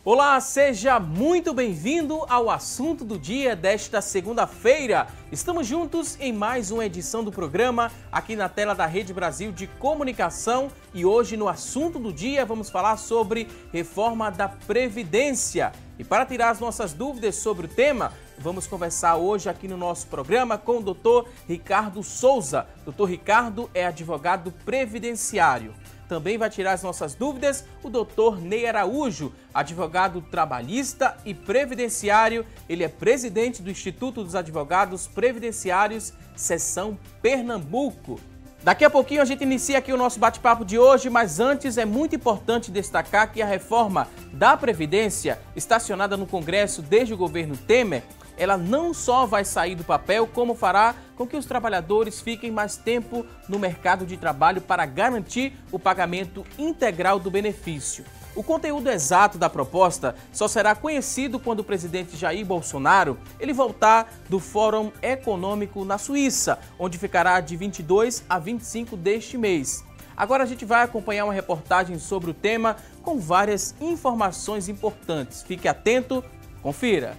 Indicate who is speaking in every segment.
Speaker 1: Olá, seja muito bem-vindo ao assunto do dia desta segunda-feira. Estamos juntos em mais uma edição do programa aqui na tela da Rede Brasil de Comunicação e hoje no assunto do dia vamos falar sobre reforma da Previdência. E para tirar as nossas dúvidas sobre o tema, vamos conversar hoje aqui no nosso programa com o Dr. Ricardo Souza. Dr. Ricardo é advogado previdenciário. Também vai tirar as nossas dúvidas o Dr. Ney Araújo, advogado trabalhista e previdenciário. Ele é presidente do Instituto dos Advogados Previdenciários, seção Pernambuco. Daqui a pouquinho a gente inicia aqui o nosso bate-papo de hoje, mas antes é muito importante destacar que a reforma da Previdência, estacionada no Congresso desde o governo Temer, ela não só vai sair do papel, como fará com que os trabalhadores fiquem mais tempo no mercado de trabalho para garantir o pagamento integral do benefício. O conteúdo exato da proposta só será conhecido quando o presidente Jair Bolsonaro ele voltar do Fórum Econômico na Suíça, onde ficará de 22 a 25 deste mês. Agora a gente vai acompanhar uma reportagem sobre o tema com várias informações importantes. Fique atento, confira.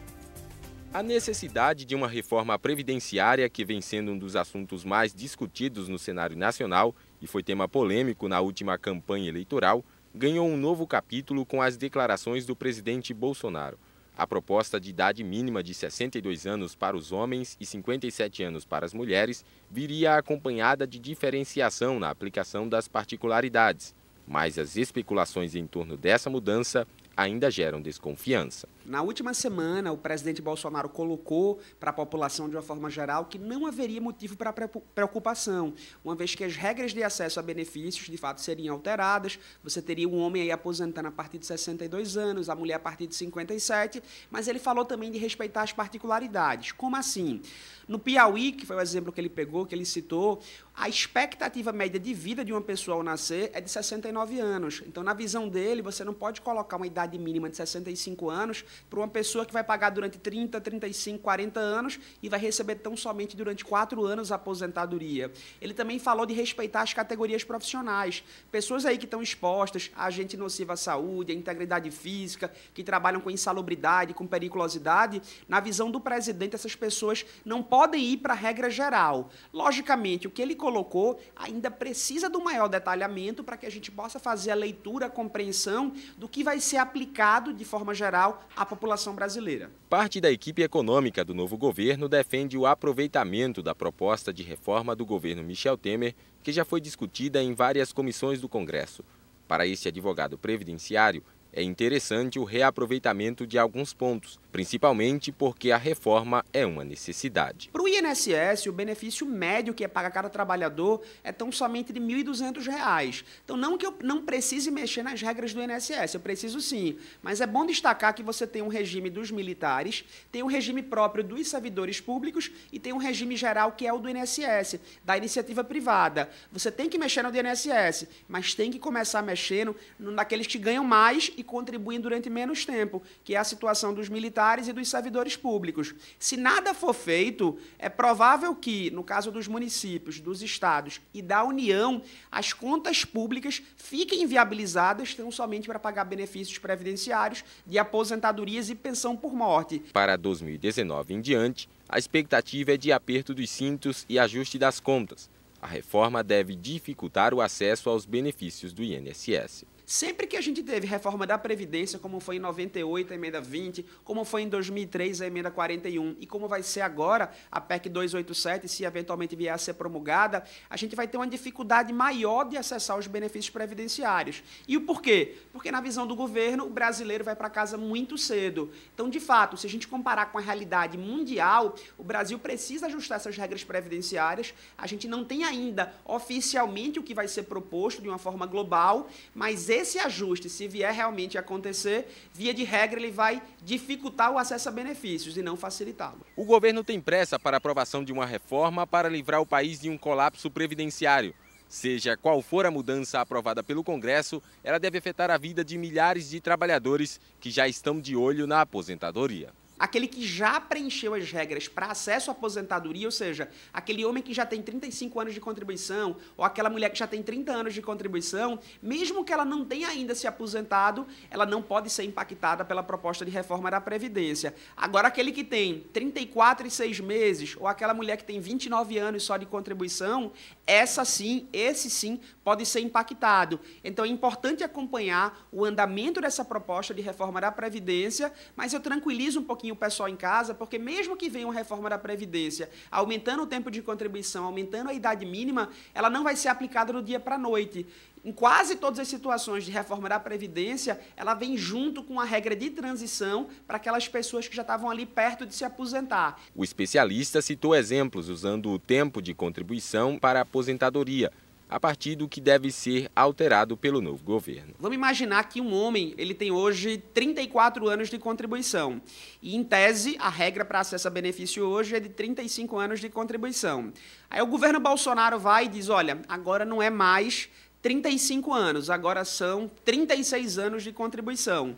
Speaker 2: A necessidade de uma reforma previdenciária, que vem sendo um dos assuntos mais discutidos no cenário nacional e foi tema polêmico na última campanha eleitoral, ganhou um novo capítulo com as declarações do presidente Bolsonaro. A proposta de idade mínima de 62 anos para os homens e 57 anos para as mulheres viria acompanhada de diferenciação na aplicação das particularidades, mas as especulações em torno dessa mudança ainda geram desconfiança.
Speaker 3: Na última semana, o presidente Bolsonaro colocou para a população de uma forma geral que não haveria motivo para preocupação, uma vez que as regras de acesso a benefícios de fato seriam alteradas. Você teria um homem aí aposentando a partir de 62 anos, a mulher a partir de 57, mas ele falou também de respeitar as particularidades. Como assim? No Piauí, que foi o exemplo que ele pegou, que ele citou, a expectativa média de vida de uma pessoa ao nascer é de 69 anos. Então, na visão dele, você não pode colocar uma idade mínima de 65 anos para uma pessoa que vai pagar durante 30, 35, 40 anos e vai receber tão somente durante 4 anos a aposentadoria. Ele também falou de respeitar as categorias profissionais. Pessoas aí que estão expostas a agente nocivo à saúde, à integridade física, que trabalham com insalubridade, com periculosidade, na visão do presidente, essas pessoas não podem ir para a regra geral. Logicamente, o que ele colocou ainda precisa do maior detalhamento para que a gente possa fazer a leitura, a compreensão do que vai ser aplicado de forma geral à população brasileira.
Speaker 2: Parte da equipe econômica do novo governo defende o aproveitamento da proposta de reforma do governo Michel Temer, que já foi discutida em várias comissões do Congresso. Para esse advogado previdenciário, é interessante o reaproveitamento de alguns pontos, principalmente porque a reforma é uma necessidade.
Speaker 3: Para o INSS, o benefício médio que é pago a cada trabalhador é tão somente de R$ 1.200. Então, não que eu não precise mexer nas regras do INSS, eu preciso sim. Mas é bom destacar que você tem um regime dos militares, tem um regime próprio dos servidores públicos e tem um regime geral que é o do INSS, da iniciativa privada. Você tem que mexer no do INSS, mas tem que começar mexendo naqueles que ganham mais e contribuem durante menos tempo, que é a situação dos militares e dos servidores públicos. Se nada for feito, é provável que, no caso dos municípios, dos estados e da União, as contas públicas fiquem inviabilizadas tão somente para pagar benefícios previdenciários de aposentadorias e pensão por morte.
Speaker 2: Para 2019 em diante, a expectativa é de aperto dos cintos e ajuste das contas. A reforma deve dificultar o acesso aos benefícios do INSS.
Speaker 3: Sempre que a gente teve reforma da Previdência, como foi em 98, a emenda 20, como foi em 2003, a emenda 41, e como vai ser agora a PEC 287, se eventualmente vier a ser promulgada, a gente vai ter uma dificuldade maior de acessar os benefícios previdenciários. E o porquê? Porque na visão do governo, o brasileiro vai para casa muito cedo. Então, de fato, se a gente comparar com a realidade mundial, o Brasil precisa ajustar essas regras previdenciárias. A gente não tem ainda oficialmente o que vai ser proposto de uma forma global, mas esse ajuste, se vier realmente a acontecer, via de regra, ele vai dificultar o acesso a benefícios e não facilitá-lo.
Speaker 2: O governo tem pressa para a aprovação de uma reforma para livrar o país de um colapso previdenciário. Seja qual for a mudança aprovada pelo Congresso, ela deve afetar a vida de milhares de trabalhadores que já estão de olho na aposentadoria.
Speaker 3: aquele que já preencheu as regras para acesso à aposentadoria, ou seja, aquele homem que já tem 35 anos de contribuição, ou aquela mulher que já tem 30 anos de contribuição, mesmo que ela não tenha ainda se aposentado, ela não pode ser impactada pela proposta de reforma da Previdência. Agora, aquele que tem 34 e 6 meses, ou aquela mulher que tem 29 anos só de contribuição, esse sim pode ser impactado. Então, é importante acompanhar o andamento dessa proposta de reforma da Previdência, mas eu tranquilizo um pouquinho o pessoal em casa, porque mesmo que venha uma reforma da Previdência, aumentando o tempo de contribuição, aumentando a idade mínima, ela não vai ser aplicada do dia para a noite. Em quase todas as situações de reforma da Previdência, ela vem junto com a regra de transição para aquelas pessoas que já estavam ali perto de se aposentar.
Speaker 2: O especialista citou exemplos usando o tempo de contribuição para a aposentadoria, a partir do que deve ser alterado pelo novo governo.
Speaker 3: Vamos imaginar que um homem ele tem hoje 34 anos de contribuição. E, em tese, a regra para acesso a benefício hoje é de 35 anos de contribuição. Aí o governo Bolsonaro vai e diz, olha, agora não é mais 35 anos, agora são 36 anos de contribuição.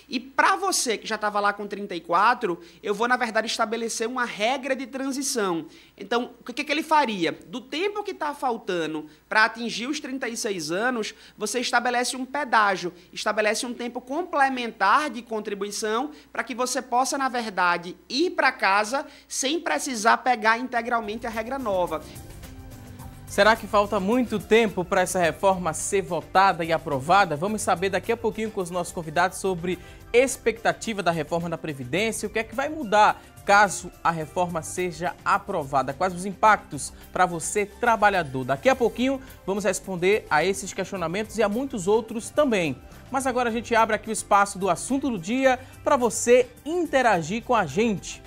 Speaker 3: E para você que já estava lá com 34, eu vou, na verdade, estabelecer uma regra de transição. Então, o que ele faria? Do tempo que está faltando para atingir os 36 anos, você estabelece um pedágio, estabelece um tempo complementar de contribuição para que você possa, na verdade, ir para casa sem precisar pegar integralmente a regra nova.
Speaker 1: Será que falta muito tempo para essa reforma ser votada e aprovada? Vamos saber daqui a pouquinho com os nossos convidados sobre expectativa da reforma da Previdência, o que é que vai mudar caso a reforma seja aprovada, quais os impactos para você trabalhador. Daqui a pouquinho vamos responder a esses questionamentos e a muitos outros também. Mas agora a gente abre aqui o espaço do assunto do dia para você interagir com a gente.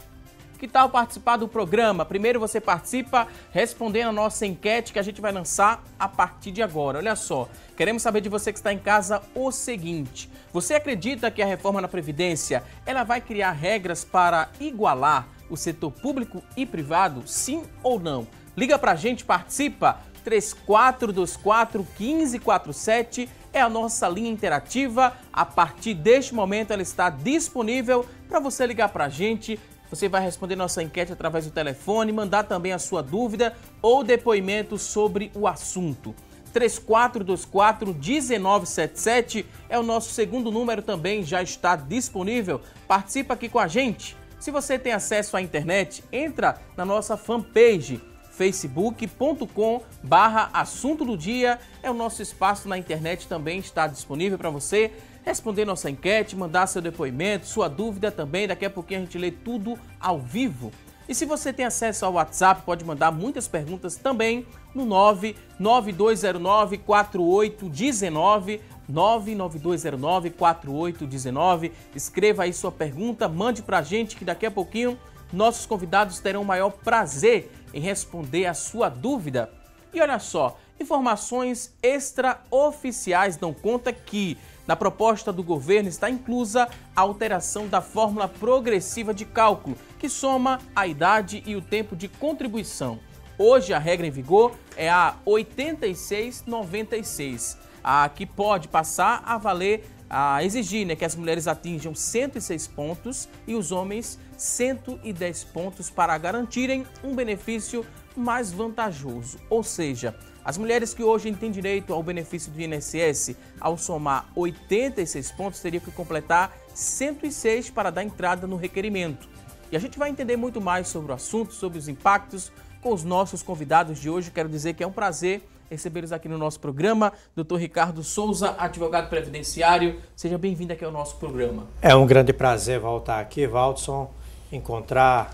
Speaker 1: Que tal participar do programa? Primeiro você participa respondendo a nossa enquete que a gente vai lançar a partir de agora. Olha só, queremos saber de você que está em casa o seguinte. Você acredita que a reforma da Previdência ela vai criar regras para igualar o setor público e privado? Sim ou não? Liga pra gente, participa. 3424-1547 é a nossa linha interativa. A partir deste momento ela está disponível para você ligar pra gente. Você vai responder nossa enquete através do telefone, mandar também a sua dúvida ou depoimento sobre o assunto. 3424-1977 é o nosso segundo número, também já está disponível. Participa aqui com a gente. Se você tem acesso à internet, entra na nossa fanpage facebook.com/assunto do dia. É o nosso espaço na internet, também está disponível para você responder nossa enquete, mandar seu depoimento, sua dúvida também. Daqui a pouquinho a gente lê tudo ao vivo. E se você tem acesso ao WhatsApp, pode mandar muitas perguntas também no 99209-4819, 99209-4819. Escreva aí sua pergunta, mande pra gente que daqui a pouquinho nossos convidados terão o maior prazer em responder a sua dúvida. E olha só, informações extraoficiais dão conta que na proposta do governo está inclusa a alteração da fórmula progressiva de cálculo, que soma a idade e o tempo de contribuição. Hoje a regra em vigor é a 8696, a que pode passar a valer, a exigir que as mulheres atinjam 106 pontos e os homens 110 pontos para garantirem um benefício mais vantajoso. Ou seja, as mulheres que hoje têm direito ao benefício do INSS, ao somar 86 pontos, teriam que completar 106 para dar entrada no requerimento. E a gente vai entender muito mais sobre o assunto, sobre os impactos, com os nossos convidados de hoje. Quero dizer que é um prazer recebê-los aqui no nosso programa. Dr. Ricardo Souza, advogado previdenciário, seja bem-vindo aqui ao nosso programa.
Speaker 4: É um grande prazer voltar aqui, Valdson, encontrar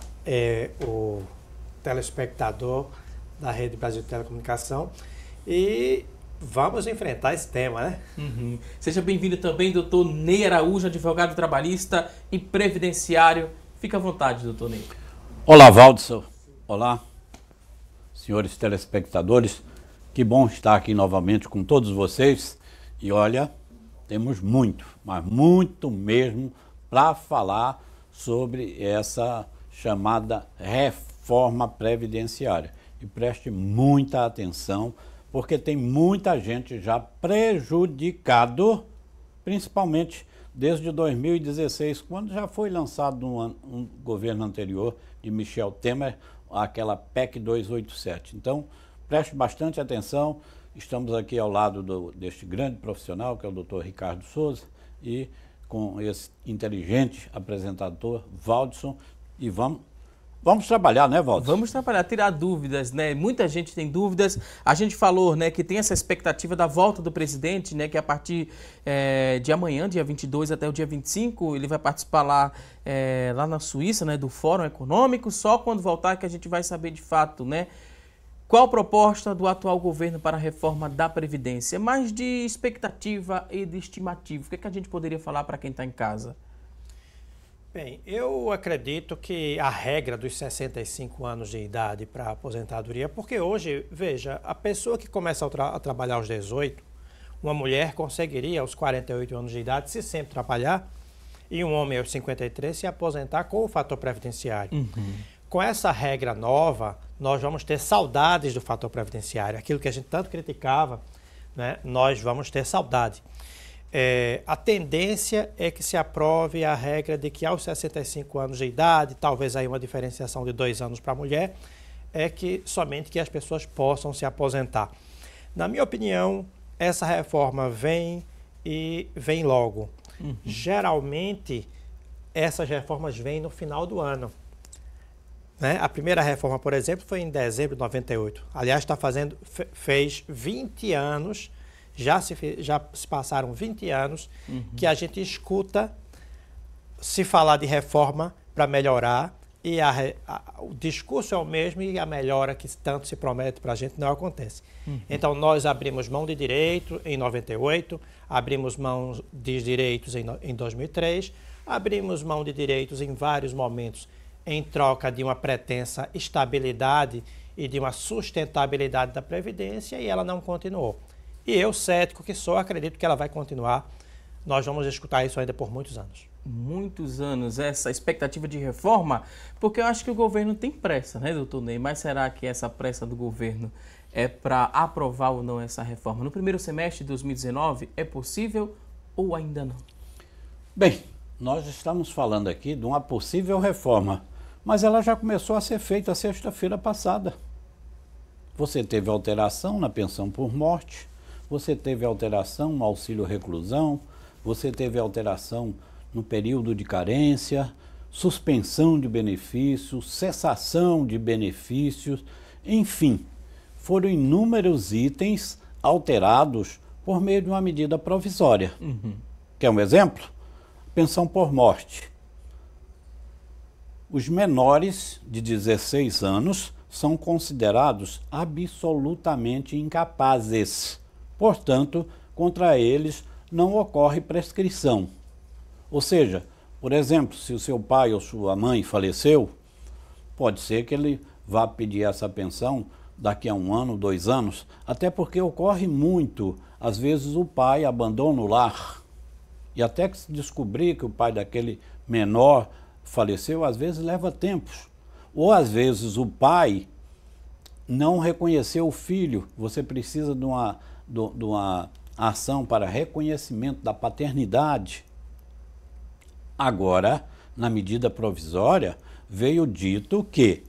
Speaker 4: o telespectador da Rede Brasil de Telecomunicação e vamos enfrentar esse tema, né?
Speaker 1: Seja bem-vindo também, doutor Ney Araújo, advogado trabalhista e previdenciário. Fica à vontade, doutor Ney.
Speaker 5: Olá, Valdson. Olá, senhores telespectadores. Que bom estar aqui novamente com todos vocês. E olha, temos muito, mas muito mesmo, para falar sobre essa chamada reforma previdenciária. E preste muita atenção, porque tem muita gente já prejudicado, principalmente desde 2016, quando já foi lançado um governo anterior de Michel Temer, aquela PEC 287. Então, preste bastante atenção, estamos aqui ao lado deste grande profissional, que é o Dr. Ricardo Souza, e com esse inteligente apresentador, Valdson, e vamos trabalhar, né, Valdson?
Speaker 1: Vamos trabalhar, tirar dúvidas, né? Muita gente tem dúvidas. A gente falou, né, que tem essa expectativa da volta do presidente, né, que a partir de amanhã, dia 22 até o dia 25, ele vai participar lá na Suíça, né, do Fórum Econômico. Só quando voltar que a gente vai saber de fato, né, qual a proposta do atual governo para a reforma da Previdência. Mais de expectativa e de estimativa. O que a gente poderia falar para quem está em casa?
Speaker 4: Bem, eu acredito que a regra dos 65 anos de idade para a aposentadoria, porque hoje, veja, a pessoa que começa a trabalhar aos 18, uma mulher conseguiria aos 48 anos de idade, se sempre trabalhar, e um homem aos 53 se aposentar com o fator previdenciário. Uhum. Com essa regra nova, nós vamos ter saudades do fator previdenciário. Aquilo que a gente tanto criticava, né, nós vamos ter saudade. A tendência é que se aprove a regra de que aos 65 anos de idade, talvez aí uma diferenciação de 2 anos para a mulher, somente que as pessoas possam se aposentar. Na minha opinião, essa reforma vem e vem logo. Uhum. Geralmente, essas reformas vêm no final do ano. Né? A primeira reforma, por exemplo, foi em dezembro de 98. Aliás, fez 20 anos, já se passaram 20 anos que a gente escuta se falar de reforma para melhorar e o discurso é o mesmo e a melhora que tanto se promete para a gente não acontece. Então, nós abrimos mão de direito em 98, abrimos mão de direitos em 2003, abrimos mão de direitos em vários momentos em troca de uma pretensa estabilidade e de uma sustentabilidade da Previdência, e ela não continuou. E eu, cético que sou, acredito que ela vai continuar. Nós vamos escutar isso ainda por muitos anos.
Speaker 1: Muitos anos, essa expectativa de reforma, porque eu acho que o governo tem pressa, né, doutor Ney? Mas será que essa pressa do governo é para aprovar ou não essa reforma? No primeiro semestre de 2019, é possível ou ainda não?
Speaker 5: Bem, nós estamos falando aqui de uma possível reforma, mas ela já começou a ser feita sexta-feira passada. Você teve alteração na pensão por morte, você teve alteração no auxílio reclusão, você teve alteração no período de carência, suspensão de benefícios, cessação de benefícios, enfim, foram inúmeros itens alterados por meio de uma medida provisória. Quer um exemplo? Pensão por morte. Os menores de 16 anos são considerados absolutamente incapazes. Portanto, contra eles não ocorre prescrição. Ou seja, por exemplo, se o seu pai ou sua mãe faleceu, pode ser que ele vá pedir essa pensão daqui a 1 ano, 2 anos, até porque ocorre muito. Às vezes o pai abandona o lar. E até que se descobrir que o pai daquele menor faleceu, às vezes leva tempos. Ou às vezes o pai não reconheceu o filho. Você precisa de uma ação para reconhecimento da paternidade. Agora, na medida provisória, veio dito que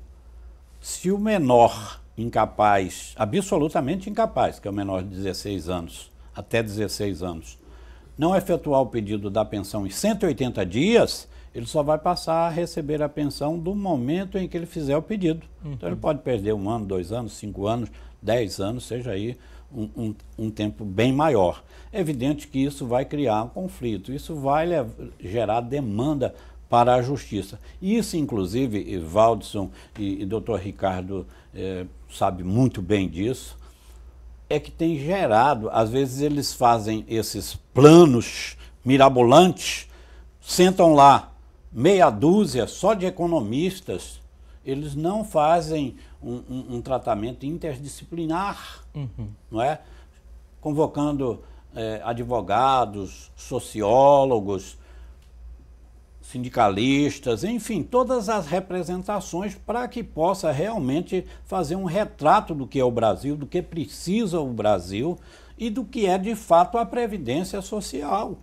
Speaker 5: se o menor incapaz, absolutamente incapaz, que é o menor de 16 anos, até 16 anos, não efetuar o pedido da pensão em 180 dias, ele só vai passar a receber a pensão do momento em que ele fizer o pedido. Então ele pode perder 1 ano, 2 anos, 5 anos, 10 anos, seja aí um tempo bem maior. É evidente que isso vai criar um conflito, isso vai gerar demanda para a justiça. Isso, inclusive, Valdson e Dr. Ricardo sabe muito bem disso, é que tem gerado, às vezes eles fazem esses planos mirabolantes, sentam lá meia dúzia só de economistas, eles não fazem um tratamento interdisciplinar, não é? Convocando advogados, sociólogos, sindicalistas, enfim, todas as representações para que possa realmente fazer um retrato do que é o Brasil, do que precisa o Brasil e do que é de fato a Previdência Social.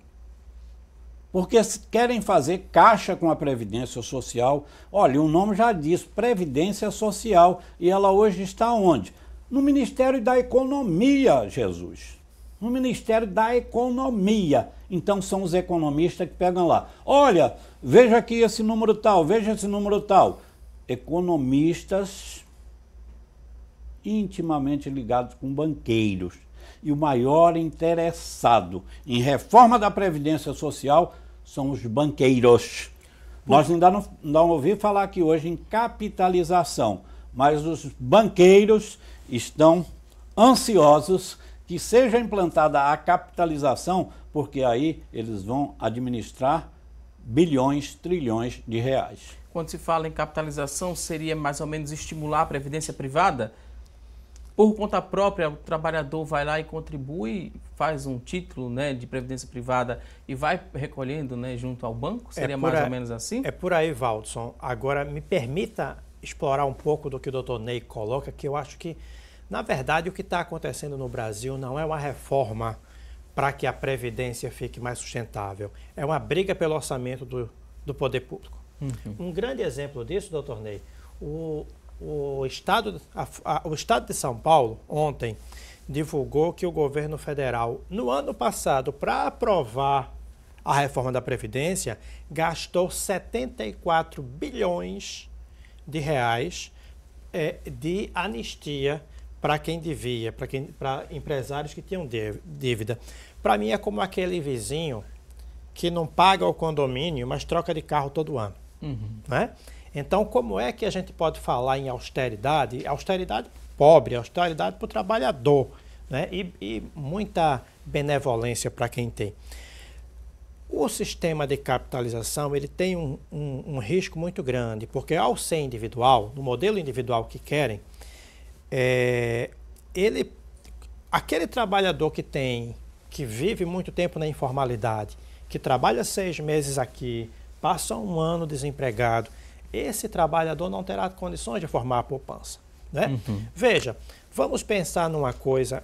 Speaker 5: porque querem fazer caixa com a Previdência Social. Olha, o nome já diz, Previdência Social, e ela hoje está onde? No Ministério da Economia, Jesus. No Ministério da Economia. Então são os economistas que pegam lá. Olha, veja aqui esse número tal, veja esse número tal. Economistas intimamente ligados com banqueiros. E o maior interessado em reforma da Previdência Social são os banqueiros. Nós ainda não ouvimos falar aqui hoje em capitalização, mas os banqueiros estão ansiosos que seja implantada a capitalização, porque aí eles vão administrar bilhões, trilhões de reais.
Speaker 1: Quando se fala em capitalização, seria mais ou menos estimular a previdência privada? Por conta própria, o trabalhador vai lá e contribui, faz um título, né, de previdência privada e vai recolhendo, né, junto ao banco? Seria mais ou menos assim?
Speaker 4: É por aí, Valdson. Agora, me permita explorar um pouco do que o Dr. Ney coloca, que eu acho que, na verdade, o que está acontecendo no Brasil não é uma reforma para que a Previdência fique mais sustentável. É uma briga pelo orçamento do poder público. Um grande exemplo disso, Dr. Ney, o Estado de São Paulo, ontem, divulgou que o governo federal, no ano passado, para aprovar a reforma da Previdência, gastou 74 bilhões de reais de anistia para quem devia, para empresários que tinham dívida. Para mim é como aquele vizinho que não paga o condomínio, mas troca de carro todo ano. Né? Então, como é que a gente pode falar em austeridade? Austeridade pobre, austeridade para o trabalhador, né? E muita benevolência para quem tem. O sistema de capitalização ele tem um risco muito grande, porque ao ser individual, no modelo individual que querem, aquele trabalhador que vive muito tempo na informalidade, que trabalha 6 meses aqui, passa um ano desempregado, esse trabalhador não terá condições de formar a poupança. Né? Veja, vamos pensar numa coisa.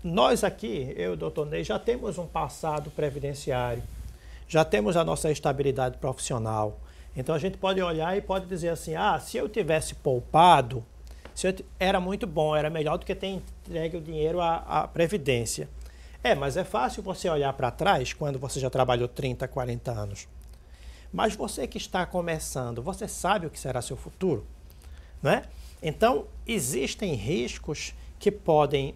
Speaker 4: Nós aqui, eu e o Dr. Ney, já temos um passado previdenciário, já temos a nossa estabilidade profissional. Então a gente pode olhar e pode dizer assim, se eu tivesse poupado, era muito bom, era melhor do que ter entregue o dinheiro à Previdência. Mas é fácil você olhar para trás quando você já trabalhou 30, 40 anos. Mas você que está começando, você sabe o que será seu futuro? Né? Então, existem riscos que podem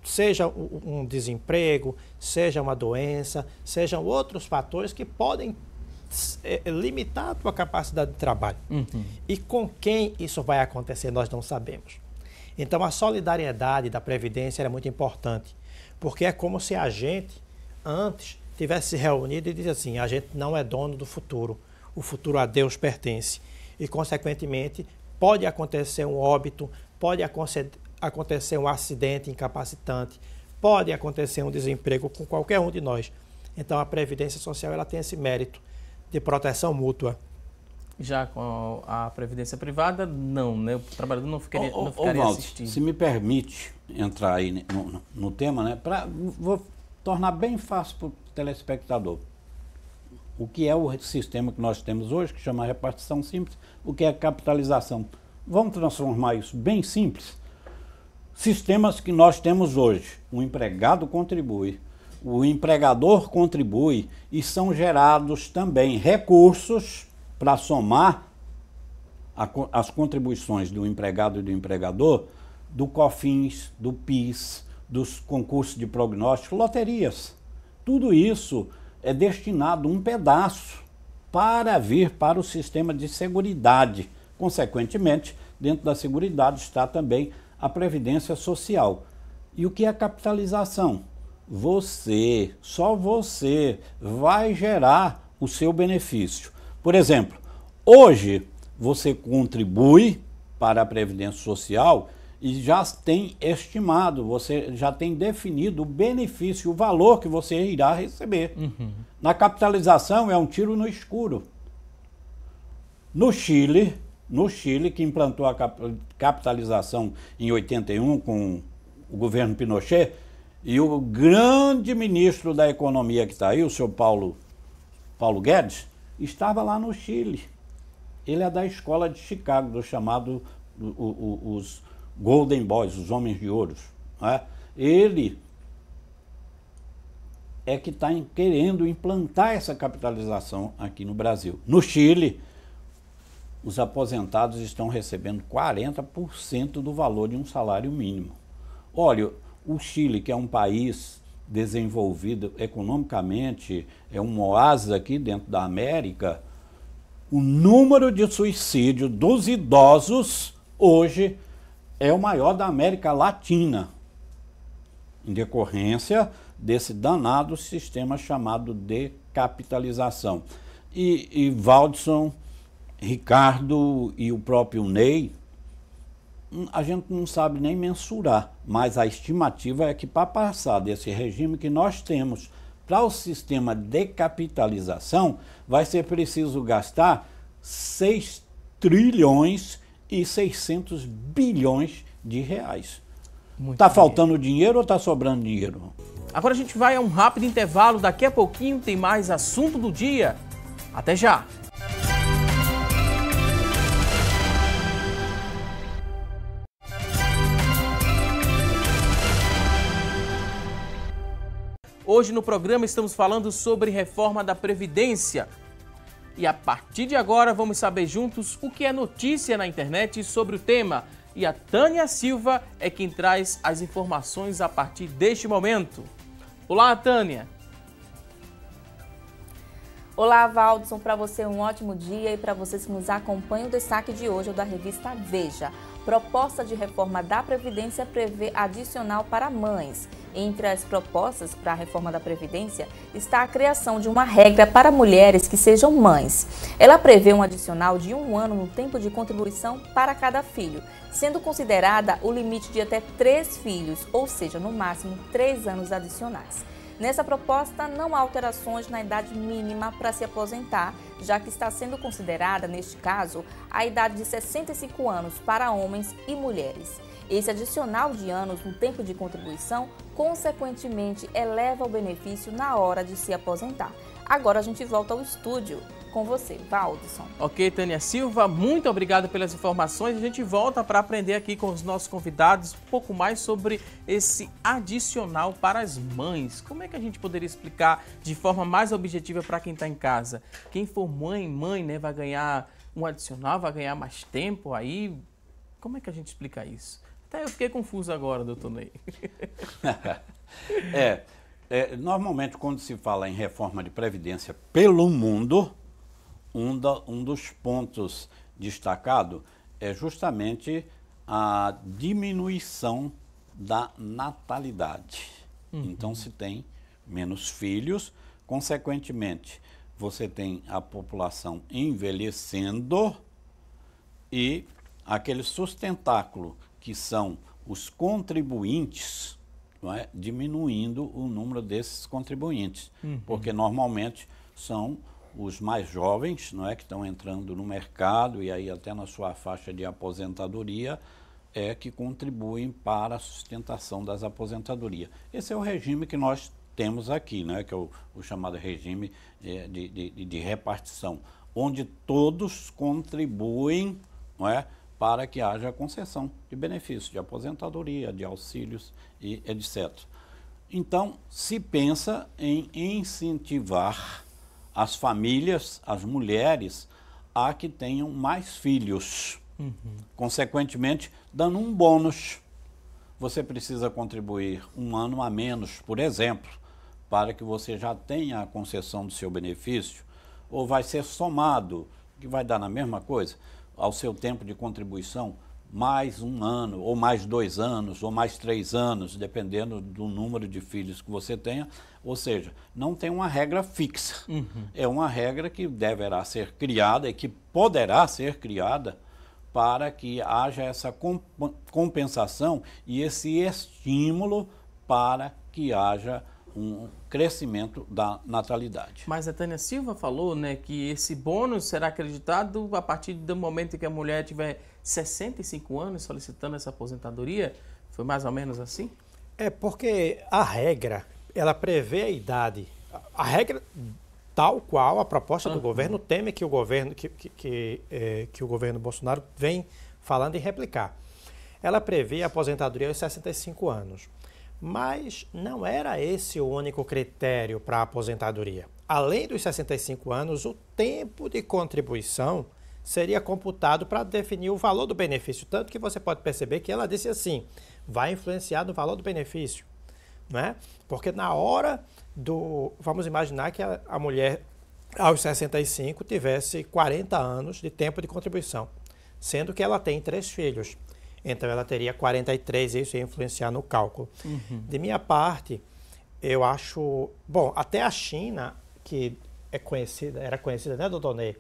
Speaker 4: seja um desemprego, seja uma doença, sejam outros fatores que podem limitar a tua capacidade de trabalho. E com quem isso vai acontecer, nós não sabemos. Então, a solidariedade da Previdência é muito importante, porque é como se a gente, antes, tivesse se reunido e disse assim, a gente não é dono do futuro, o futuro a Deus pertence. E, consequentemente, pode acontecer um óbito, pode acontecer um acidente incapacitante, pode acontecer um desemprego com qualquer um de nós. Então, a Previdência Social ela tem esse mérito de proteção mútua.
Speaker 1: Já com a Previdência Privada, não, né? O trabalhador não ficaria assistido.
Speaker 5: Se me permite entrar aí no tema, né? Vou tornar bem fácil para o telespectador. O que é o sistema que nós temos hoje, que chama repartição simples, o que é capitalização. Vamos transformar isso bem simples. Sistemas que nós temos hoje, o empregado contribui, o empregador contribui e são gerados também recursos para somar as contribuições do empregado e do empregador, do COFINS, do PIS, dos concursos de prognóstico, loterias. Tudo isso é destinado um pedaço para vir para o sistema de seguridade. Consequentemente, dentro da seguridade está também a Previdência Social. E o que é capitalização? Só você vai gerar o seu benefício. Por exemplo, hoje você contribui para a Previdência Social e já tem estimado, você já tem definido o benefício, o valor que você irá receber. Na capitalização é um tiro no escuro. No Chile, que implantou a capitalização em 81 com o governo Pinochet, E o grande ministro da Economia que está aí, o senhor Paulo Guedes, estava lá no Chile. Ele é da escola de Chicago, do chamado os Golden Boys, os Homens de Ouro. Né? Ele é que está querendo implantar essa capitalização aqui no Brasil. No Chile, os aposentados estão recebendo 40% do valor de um salário mínimo. Olha, o Chile, que é um país desenvolvido economicamente, é um oásis aqui dentro da América, o número de suicídio dos idosos hoje é o maior da América Latina, em decorrência desse danado sistema chamado de capitalização. E Valdson, Ricardo e o próprio Ney, a gente não sabe nem mensurar, mas a estimativa é que para passar desse regime que nós temos para o sistema de capitalização, vai ser preciso gastar 6 trilhões e 600 bilhões de reais. Está faltando dinheiro ou está sobrando dinheiro?
Speaker 1: Agora a gente vai a um rápido intervalo, daqui a pouquinho tem mais assunto do dia. Até já! Hoje no programa estamos falando sobre reforma da Previdência. E a partir de agora vamos saber juntos o que é notícia na internet sobre o tema. E a Tânia Silva é quem traz as informações a partir deste momento. Olá, Tânia!
Speaker 6: Olá, Valdson, para você um ótimo dia e para vocês que nos acompanham, o destaque de hoje é o da revista Veja. Proposta de reforma da Previdência prevê adicional para mães. Entre as propostas para a reforma da Previdência está a criação de uma regra para mulheres que sejam mães. Ela prevê um adicional de 1 ano no tempo de contribuição para cada filho, sendo considerada o limite de até 3 filhos, ou seja, no máximo 3 anos adicionais. Nessa proposta, não há alterações na idade mínima para se aposentar, já que está sendo considerada, neste caso, a idade de 65 anos para homens e mulheres. Esse adicional de anos no tempo de contribuição, consequentemente, eleva o benefício na hora de se aposentar. Agora a gente volta ao estúdio com você, Valdson.
Speaker 1: Ok, Tânia Silva, muito obrigado pelas informações. A gente volta para aprender aqui com os nossos convidados um pouco mais sobre esse adicional para as mães. Como é que a gente poderia explicar de forma mais objetiva para quem está em casa? Quem for mãe, né, vai ganhar um adicional, vai ganhar mais tempo aí? Como é que a gente explica isso? Até eu fiquei confuso agora, doutor Ney.
Speaker 5: Normalmente, quando se fala em reforma de previdência pelo mundo, um dos pontos destacados é justamente a diminuição da natalidade. Então, se tem menos filhos, consequentemente, você tem a população envelhecendo e aquele sustentáculo que são os contribuintes, não é, diminuindo o número desses contribuintes, porque normalmente são os mais jovens, não é, que estão entrando no mercado e aí até na sua faixa de aposentadoria que contribuem para a sustentação das aposentadorias. Esse é o regime que nós temos aqui, né, que é o chamado regime de repartição, onde todos contribuem, não é, para que haja concessão de benefícios, de aposentadoria, de auxílios e etc. Então, se pensa em incentivar as famílias, as mulheres, a que tenham mais filhos. Consequentemente, dando um bônus. Você precisa contribuir 1 ano a menos, por exemplo, para que você já tenha a concessão do seu benefício, ou vai ser somado, que vai dar na mesma coisa, ao seu tempo de contribuição, mais 1 ano, ou mais 2 anos, ou mais 3 anos, dependendo do número de filhos que você tenha. Ou seja, não tem uma regra fixa. É uma regra que deverá ser criada e que poderá ser criada para que haja essa compensação e esse estímulo para que haja um crescimento da natalidade.
Speaker 1: Mas a Tânia Silva falou, né, que esse bônus será acreditado a partir do momento em que a mulher tiver 65 anos solicitando essa aposentadoria. Foi mais ou menos assim?
Speaker 4: É porque a regra, ela prevê a idade. A regra, tal qual a proposta do governo Temer, que o governo, que o governo Bolsonaro vem falando em replicar. Ela prevê a aposentadoria aos 65 anos. Mas não era esse o único critério para a aposentadoria. Além dos 65 anos, o tempo de contribuição seria computado para definir o valor do benefício. Tanto que você pode perceber que ela disse assim, vai influenciar no valor do benefício. Né? Porque na hora do... Vamos imaginar que a mulher, aos 65, tivesse 40 anos de tempo de contribuição, sendo que ela tem 3 filhos. Então, ela teria 43, e isso ia influenciar no cálculo. De minha parte, eu acho... Bom, até a China, que era conhecida, né, doutor Ney,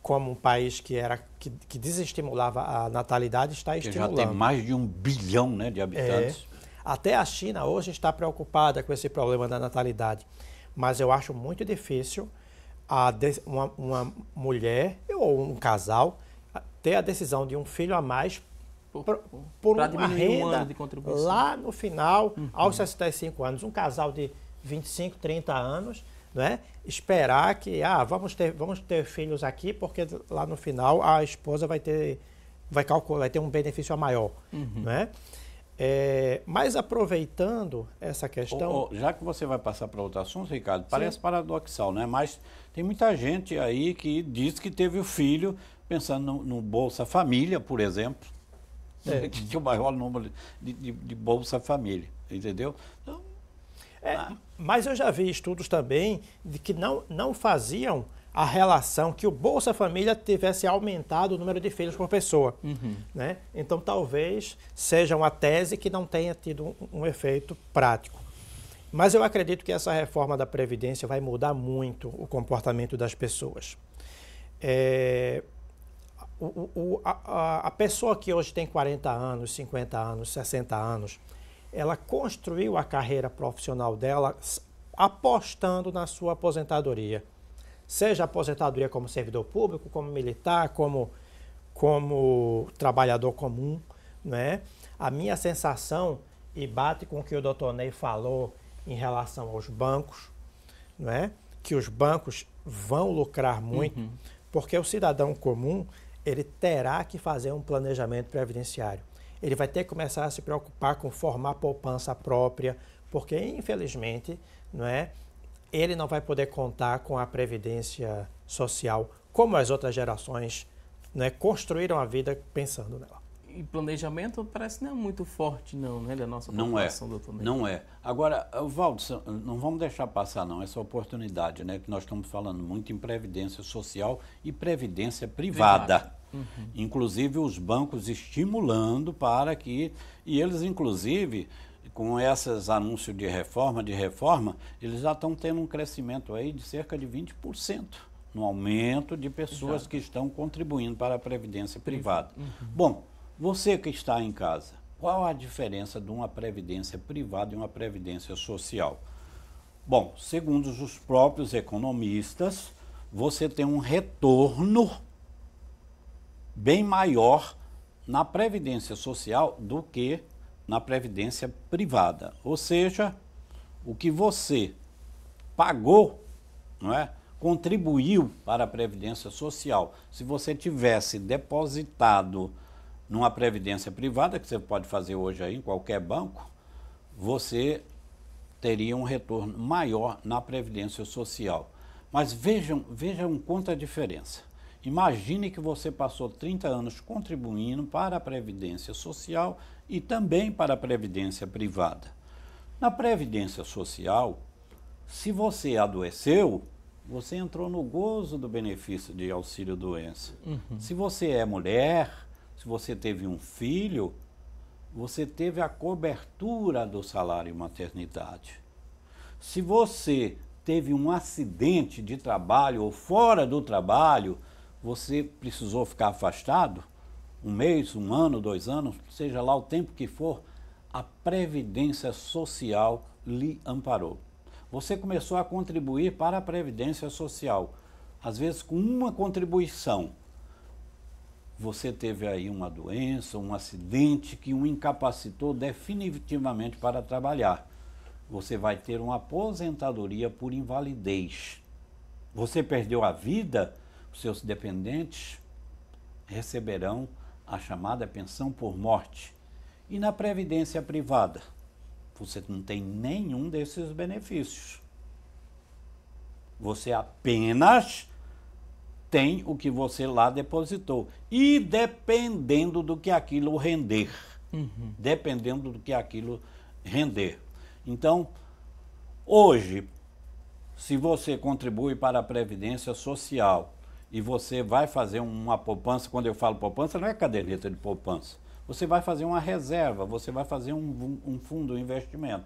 Speaker 4: como um país que desestimulava a natalidade, está estimulando.
Speaker 5: Já tem mais de 1 bilhão, né, de habitantes.
Speaker 4: Até a China hoje está preocupada com esse problema da natalidade. Mas eu acho muito difícil uma mulher ou um casal ter a decisão de um filho a mais por uma renda
Speaker 1: ano de contribuição.
Speaker 4: Lá no final, aos 65 anos. Um casal de 25, 30 anos, né? Esperar que vamos ter filhos aqui, porque lá no final a esposa vai ter um benefício maior. Né? Mas aproveitando essa questão...
Speaker 5: Já que você vai passar para outro assunto, Ricardo, parece paradoxal, né? Mas tem muita gente aí que diz que teve o filho pensando no Bolsa Família, por exemplo, que tinha o maior número de Bolsa Família, entendeu? Então,
Speaker 4: mas eu já vi estudos também de que não faziam a relação que o Bolsa Família tivesse aumentado o número de filhos por pessoa. Né? Então, talvez seja uma tese que não tenha tido um efeito prático. Mas eu acredito que essa reforma da Previdência vai mudar muito o comportamento das pessoas. A pessoa que hoje tem 40 anos, 50 anos, 60 anos, ela construiu a carreira profissional dela apostando na sua aposentadoria. Seja aposentadoria como servidor público, como militar, como trabalhador comum, né? A minha sensação, e bate com o que o doutor Ney falou em relação aos bancos, né? Que os bancos vão lucrar muito, porque o cidadão comum ele terá que fazer um planejamento previdenciário. Ele vai ter que começar a se preocupar com formar poupança própria, porque, infelizmente, não é, ele não vai poder contar com a previdência social como as outras gerações, né, construíram a vida pensando nela.
Speaker 1: E planejamento parece não é muito forte, não, né, da nossa população, doutor Ney.
Speaker 5: Não é. Agora, Valdo, não vamos deixar passar, não, essa oportunidade, né, que nós estamos falando muito em previdência social e previdência privada. Inclusive, os bancos estimulando para que... E eles, inclusive, com esses anúncios de reforma, eles já estão tendo um crescimento aí de cerca de 20% no aumento de pessoas que estão contribuindo para a previdência privada. Bom, você que está em casa, qual a diferença de uma previdência privada e uma previdência social? Bom, segundo os próprios economistas, você tem um retorno bem maior na previdência social do que na previdência privada. Ou seja, o que você pagou, não é, contribuiu para a previdência social. Se você tivesse depositado numa previdência privada, que você pode fazer hoje aí em qualquer banco, você teria um retorno maior na previdência social. Mas vejam quanto a diferença. Imagine que você passou 30 anos contribuindo para a previdência social e também para a previdência privada. Na previdência social, se você adoeceu, você entrou no gozo do benefício de auxílio-doença. Se você é mulher, se você teve um filho, você teve a cobertura do salário maternidade. Se você teve um acidente de trabalho ou fora do trabalho, você precisou ficar afastado, 1 mês, 1 ano, 2 anos, seja lá o tempo que for, a Previdência Social lhe amparou. Você começou a contribuir para a Previdência Social, às vezes com uma contribuição, você teve aí uma doença, um acidente que o incapacitou definitivamente para trabalhar. Você vai ter uma aposentadoria por invalidez. Você perdeu a vida, os seus dependentes receberão a chamada pensão por morte. E na previdência privada, você não tem nenhum desses benefícios. Você apenas tem o que você lá depositou. E dependendo do que aquilo render. Dependendo do que aquilo render. Então, hoje, se você contribui para a Previdência Social e você vai fazer uma poupança, quando eu falo poupança, não é caderneta de poupança. Você vai fazer uma reserva, você vai fazer um fundo de investimento.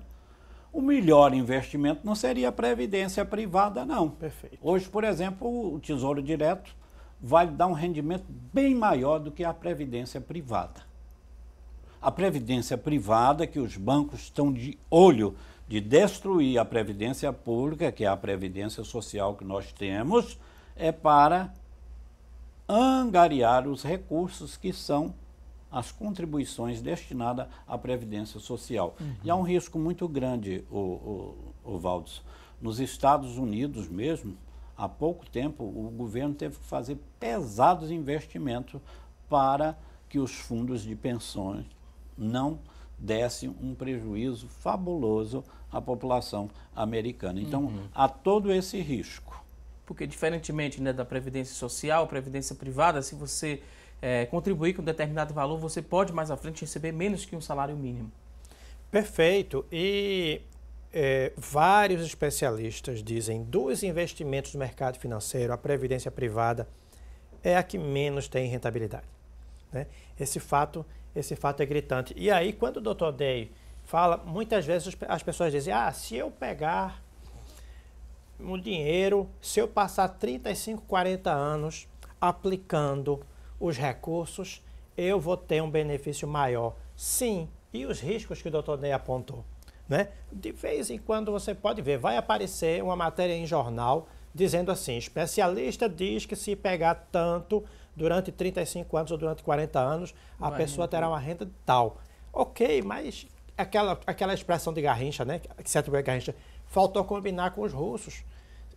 Speaker 5: O melhor investimento não seria a previdência privada, não.
Speaker 1: Perfeito.
Speaker 5: Hoje, por exemplo, o Tesouro Direto vai dar um rendimento bem maior do que a previdência privada. A previdência privada, que os bancos estão de olho de destruir a previdência pública, que é a previdência social que nós temos, é para angariar os recursos que são as contribuições destinadas à previdência social. E há um risco muito grande, o Valdes. Nos Estados Unidos mesmo, há pouco tempo, o governo teve que fazer pesados investimentos para que os fundos de pensões não dessem um prejuízo fabuloso à população americana. Então, há todo esse risco.
Speaker 1: Porque, diferentemente, né, da previdência social, previdência privada, se você contribuir com um determinado valor, você pode mais à frente receber menos que um salário mínimo.
Speaker 4: Perfeito. E vários especialistas dizem dos investimentos do mercado financeiro, a previdência privada é a que menos tem rentabilidade, né? Esse fato é gritante. E aí, quando o Dr. Ney fala, muitas vezes as pessoas dizem, se eu pegar o dinheiro, se eu passar 35, 40 anos aplicando os recursos, eu vou ter um benefício maior. Sim, e os riscos que o Dr. Ney apontou, né? De vez em quando você pode ver, vai aparecer uma matéria em jornal dizendo assim, especialista diz que se pegar tanto durante 35 anos ou durante 40 anos, a pessoa terá uma renda tal. Ok, mas aquela expressão de Garrincha, né? Que certo Garrincha, faltou combinar com os russos.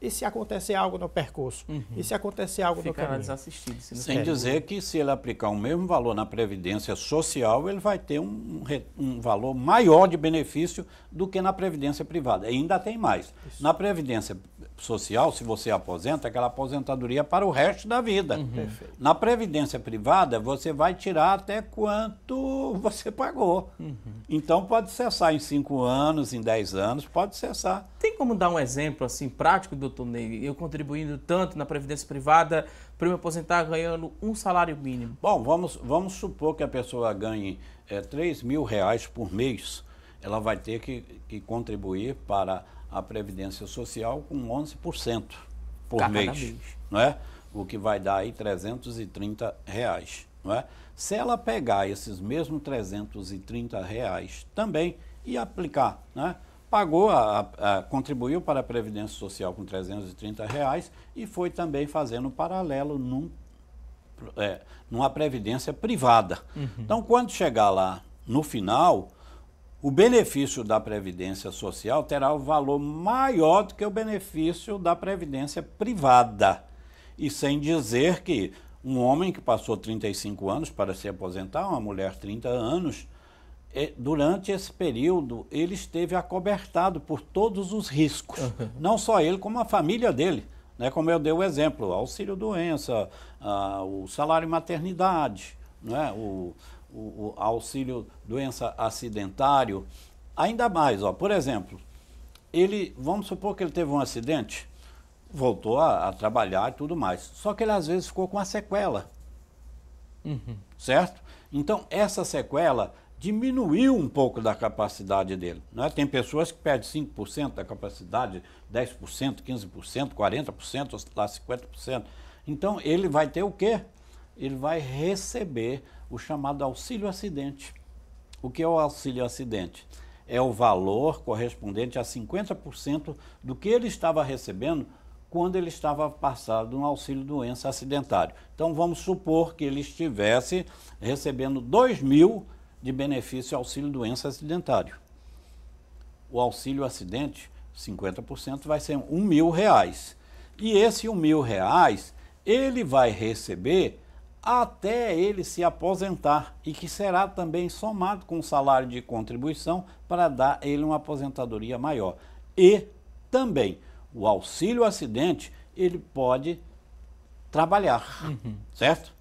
Speaker 4: E se acontecer algo no percurso? E se acontecer algo no caminho?
Speaker 1: Desassistido.
Speaker 5: Sem dizer que se ele aplicar o mesmo valor na Previdência Social, ele vai ter um valor maior de benefício do que na Previdência Privada. E ainda tem mais. Isso. Na Previdência Social, se você aposenta, aquela aposentadoria para o resto da vida. Na Previdência Privada, você vai tirar até quanto você pagou. Então pode cessar em 5 anos, em 10 anos, pode cessar.
Speaker 1: Tem como dar um exemplo assim prático, doutor Ney? Eu contribuindo tanto na Previdência Privada para me aposentar ganhando um salário mínimo.
Speaker 5: Bom, vamos supor que a pessoa ganhe R$3.000 por mês. Ela vai ter que contribuir para a Previdência Social com 11% por mês, não é? O que vai dar aí R$330, não é? Se ela pegar esses mesmos R$330 também e aplicar, né? Pagou, contribuiu para a Previdência Social com R$330 e foi também fazendo paralelo numa Previdência privada. Então, quando chegar lá no final, o benefício da Previdência Social terá o valor maior do que o benefício da Previdência privada. E sem dizer que um homem que passou 35 anos para se aposentar, uma mulher 30 anos, durante esse período ele esteve acobertado por todos os riscos. Não só ele, como a família dele. Né? Como eu dei o exemplo, auxílio-doença, o salário-maternidade, né? O auxílio-doença acidentário. Ainda mais, por exemplo, vamos supor que ele teve um acidente, voltou a trabalhar e tudo mais. Só que ele às vezes ficou com uma sequela. Certo? Então, essa sequela diminuiu um pouco da capacidade dele. Né? Tem pessoas que perdem 5% da capacidade, 10%, 15%, 40%, ou lá 50%. Então, ele vai ter o quê? Ele vai receber o chamado auxílio-acidente. O que é o auxílio-acidente? É o valor correspondente a 50% do que ele estava recebendo quando ele estava passado no auxílio-doença acidentário. Então, vamos supor que ele estivesse recebendo 2.000 de benefício auxílio-doença acidentário. O auxílio-acidente, 50%, vai ser R$1.000. E esse R$1.000, ele vai receber até ele se aposentar e que será também somado com o salário de contribuição para dar a ele uma aposentadoria maior. E também o auxílio-acidente, ele pode trabalhar, certo?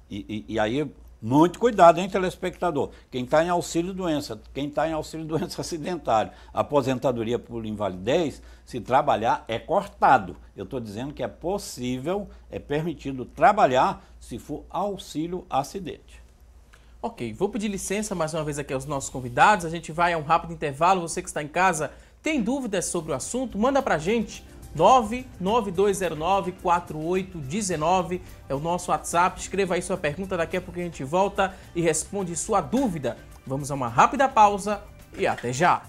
Speaker 5: E aí, muito cuidado, hein, telespectador? Quem está em auxílio-doença, quem está em auxílio-doença acidentário, aposentadoria por invalidez, se trabalhar é cortado. Eu estou dizendo que é possível, é permitido trabalhar se for auxílio-acidente.
Speaker 1: Ok, vou pedir licença mais uma vez aqui aos nossos convidados. A gente vai a um rápido intervalo. Você que está em casa, tem dúvidas sobre o assunto? Manda pra gente. 99209-4819 é o nosso WhatsApp. Escreva aí sua pergunta, daqui a pouco a gente volta e responde sua dúvida. Vamos a uma rápida pausa e até já!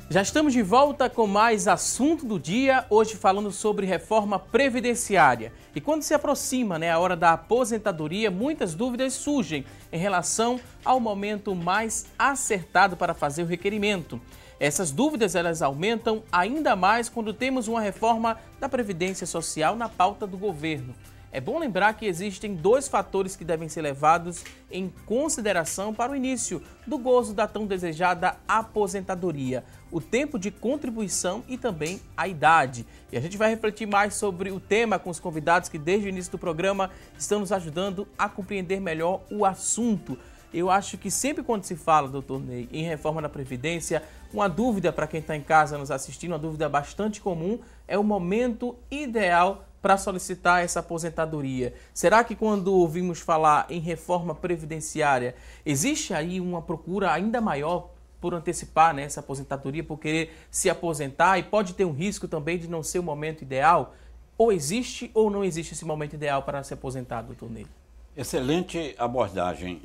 Speaker 1: Já estamos de volta com mais assunto do dia, hoje falando sobre reforma previdenciária. E quando se aproxima a hora da aposentadoria, muitas dúvidas surgem em relação ao momento mais acertado para fazer o requerimento. Essas dúvidas elas aumentam ainda mais quando temos uma reforma da Previdência Social na pauta do governo. É bom lembrar que existem dois fatores que devem ser levados em consideração para o início do gozo da tão desejada aposentadoria: o tempo de contribuição e também a idade. E a gente vai refletir mais sobre o tema com os convidados que desde o início do programa estão nos ajudando a compreender melhor o assunto. Eu acho que sempre quando se fala, doutor Ney, em reforma da Previdência, uma dúvida para quem está em casa nos assistindo, uma dúvida bastante comum, é o momento ideal para solicitar essa aposentadoria. Será que quando ouvimos falar em reforma previdenciária, existe aí uma procura ainda maior por antecipar essa aposentadoria, por querer se aposentar, e pode ter um risco também de não ser o momento ideal? Ou existe ou não existe esse momento ideal para se aposentar, doutor Ney?
Speaker 5: Excelente abordagem,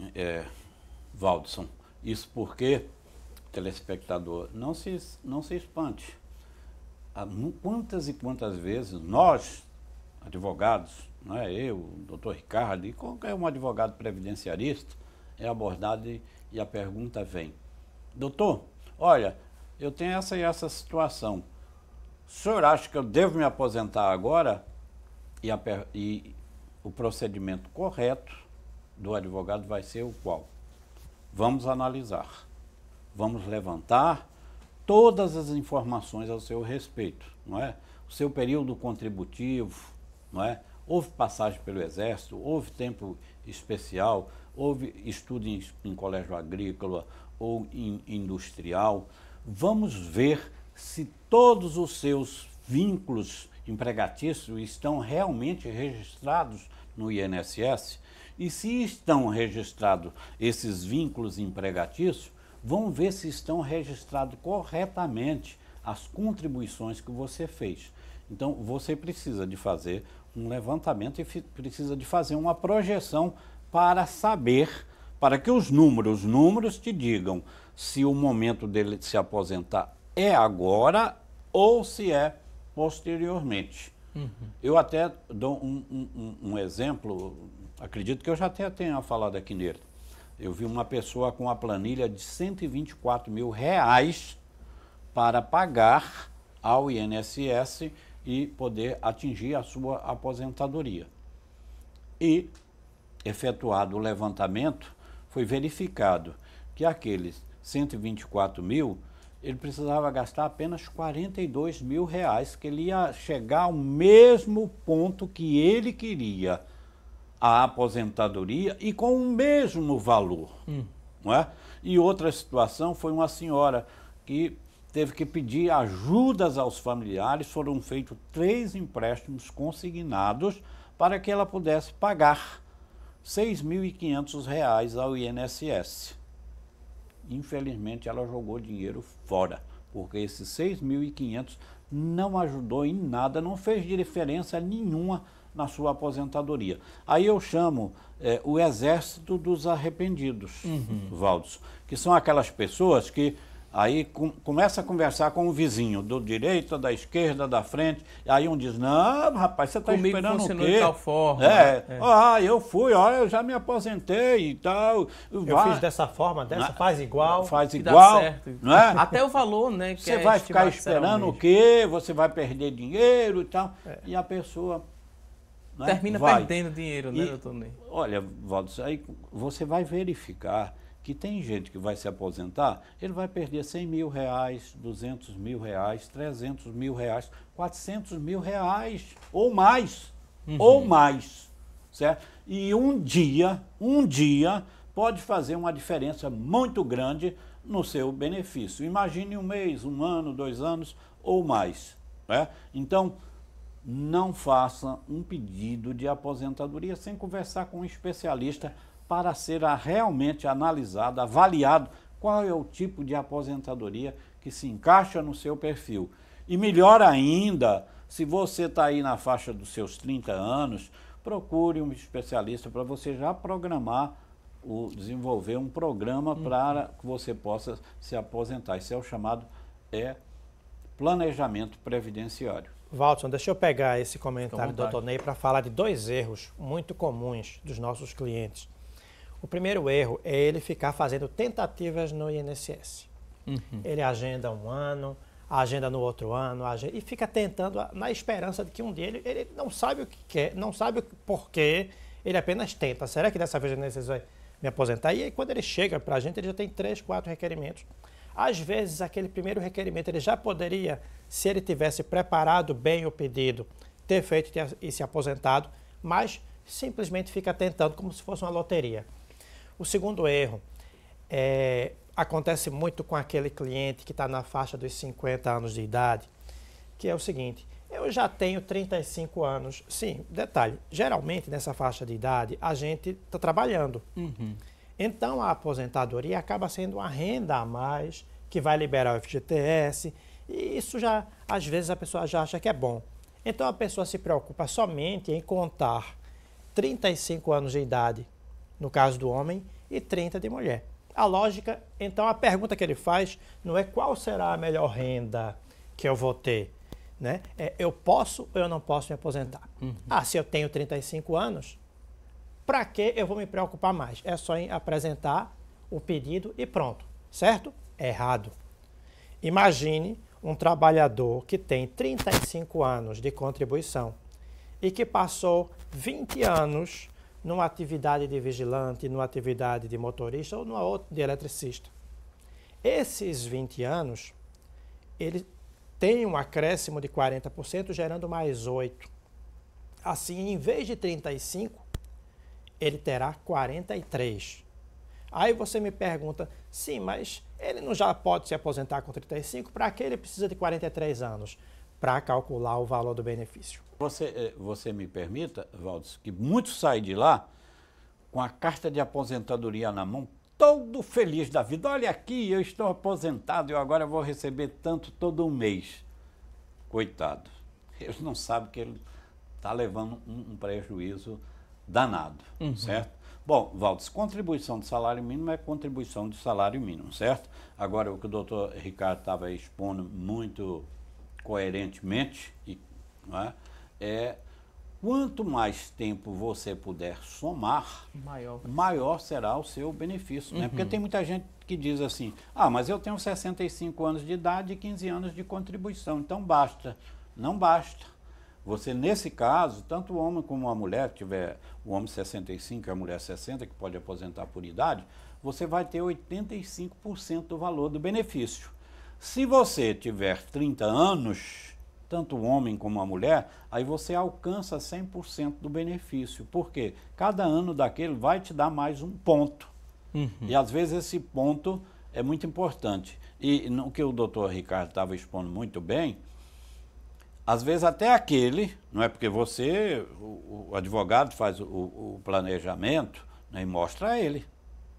Speaker 5: Valdson. Isso porque, telespectador, não se espante. Quantas e quantas vezes nós, advogados, não é eu, o doutor Ricardo e qualquer um advogado previdenciarista, é abordado e a pergunta vem: doutor, olha, eu tenho essa e essa situação. O senhor acha que eu devo me aposentar agora? E o procedimento correto do advogado vai ser o qual? Vamos analisar, vamos levantar todas as informações ao seu respeito, não é? O seu período contributivo, não é? Houve passagem pelo Exército, houve tempo especial, houve estudo em colégio agrícola ou industrial. Vamos ver se todos os seus vínculos empregatícios estão realmente registrados no INSS, e se estão registrados esses vínculos empregatícios, vamos ver se estão registrados corretamente as contribuições que você fez. Então, você precisa de fazer um levantamento e precisa de fazer uma projeção para saber, para que os números te digam se o momento dele de se aposentar é agora ou se é posteriormente. Eu até dou um exemplo, acredito que eu já tenha falado aqui nele. Eu vi uma pessoa com a planilha de R$124 mil para pagar ao INSS e poder atingir a sua aposentadoria. E, efetuado o levantamento, foi verificado que aqueles 124 mil, ele precisava gastar apenas R$42 mil, que ele ia chegar ao mesmo ponto que ele queria, a aposentadoria, e com o mesmo valor. Não é? E outra situação foi uma senhora que teve que pedir ajudas aos familiares. Foram feitos 3 empréstimos consignados para que ela pudesse pagar R$6.500 ao INSS. Infelizmente, ela jogou dinheiro fora, porque esses 6.500 não ajudou em nada, não fez diferença nenhuma na sua aposentadoria. Aí eu chamo o exército dos arrependidos, Valdos, que são aquelas pessoas que aí começa a conversar com o vizinho, do direita, da esquerda, da frente, aí um diz, não, rapaz, você está esperando o quê?
Speaker 1: De tal forma.
Speaker 5: Eu fui, eu já me aposentei e tal.
Speaker 4: Eu fiz dessa forma, faz igual.
Speaker 5: Faz igual,
Speaker 1: certo.
Speaker 5: não é?
Speaker 1: Até o valor, né? Que
Speaker 5: você vai ficar esperando o quê? Você vai perder dinheiro e tal. E a pessoa...
Speaker 1: termina perdendo dinheiro, né, doutor Ney?
Speaker 5: Olha, Valdos, aí você vai verificar que tem gente que vai se aposentar, ele vai perder 100 mil reais, 200 mil reais, 300 mil reais, 400 mil reais, ou mais, certo? E um dia pode fazer uma diferença muito grande no seu benefício. Imagine um mês, 1 ano, 2 anos ou mais, né? Então, não faça um pedido de aposentadoria sem conversar com um especialista para ser realmente analisado, avaliado qual é o tipo de aposentadoria que se encaixa no seu perfil. E melhor ainda, se você está aí na faixa dos seus 30 anos, procure um especialista para você já programar, desenvolver um programa para que você possa se aposentar. Isso é o chamado planejamento previdenciário.
Speaker 4: Walson, deixa eu pegar esse comentário do Dr. Ney para falar de 2 erros muito comuns dos nossos clientes. O primeiro erro é ele ficar fazendo tentativas no INSS. Ele agenda 1 ano, agenda no outro ano, e fica tentando na esperança de que um dia ele não sabe o que quer, não sabe o porquê, ele apenas tenta. Será que dessa vez o INSS vai me aposentar? E aí quando ele chega para a gente, ele já tem 3, 4 requerimentos. Às vezes, aquele primeiro requerimento, ele já poderia, se ele tivesse preparado bem o pedido, ter feito e se aposentado, mas simplesmente fica tentando como se fosse uma loteria. O segundo erro acontece muito com aquele cliente que está na faixa dos 50 anos de idade, que é o seguinte: eu já tenho 35 anos. Sim, detalhe, geralmente nessa faixa de idade a gente está trabalhando. Então a aposentadoria acaba sendo uma renda a mais que vai liberar o FGTS, e isso já, às vezes, a pessoa já acha que é bom. Então a pessoa se preocupa somente em contar 35 anos de idade, no caso do homem, e 30 de mulher. A lógica, então a pergunta que ele faz não é qual será a melhor renda que eu vou ter, né? Eu posso ou eu não posso me aposentar? Se eu tenho 35 anos, para que eu vou me preocupar mais? É só apresentar o pedido e pronto, certo? Errado. Imagine um trabalhador que tem 35 anos de contribuição e que passou 20 anos numa atividade de vigilante, numa atividade de motorista ou numa outra de eletricista. Esses 20 anos, ele tem um acréscimo de 40%, gerando mais 8. Assim, em vez de 35, ele terá 43. Aí você me pergunta, sim, mas ele não já pode se aposentar com 35? Para que ele precisa de 43 anos? Para calcular o valor do benefício.
Speaker 5: Você me permita, Valdes, que muitos saem de lá com a carta de aposentadoria na mão, todo feliz da vida. Olha aqui, eu estou aposentado, eu agora vou receber tanto todo um mês. Coitado, eles não sabem que ele está levando um prejuízo danado, certo? Bom, Valdes, contribuição de salário mínimo é contribuição de salário mínimo, certo? Agora, o que o doutor Ricardo estava expondo muito coerentemente, quanto mais tempo você puder somar, maior será o seu benefício, né? Porque tem muita gente que diz assim, mas eu tenho 65 anos de idade e 15 anos de contribuição, então basta. Não basta. Você, nesse caso, tanto o homem como a mulher, tiver o homem 65 e a mulher 60, que pode aposentar por idade, você vai ter 85% do valor do benefício. Se você tiver 30 anos, tanto o homem como a mulher, aí você alcança 100% do benefício. Por quê? Cada ano daquele vai te dar mais um ponto. E às vezes esse ponto é muito importante. E no que o doutor Ricardo estava expondo muito bem, às vezes até aquele, não é porque você, o advogado faz o planejamento, né, e mostra a ele.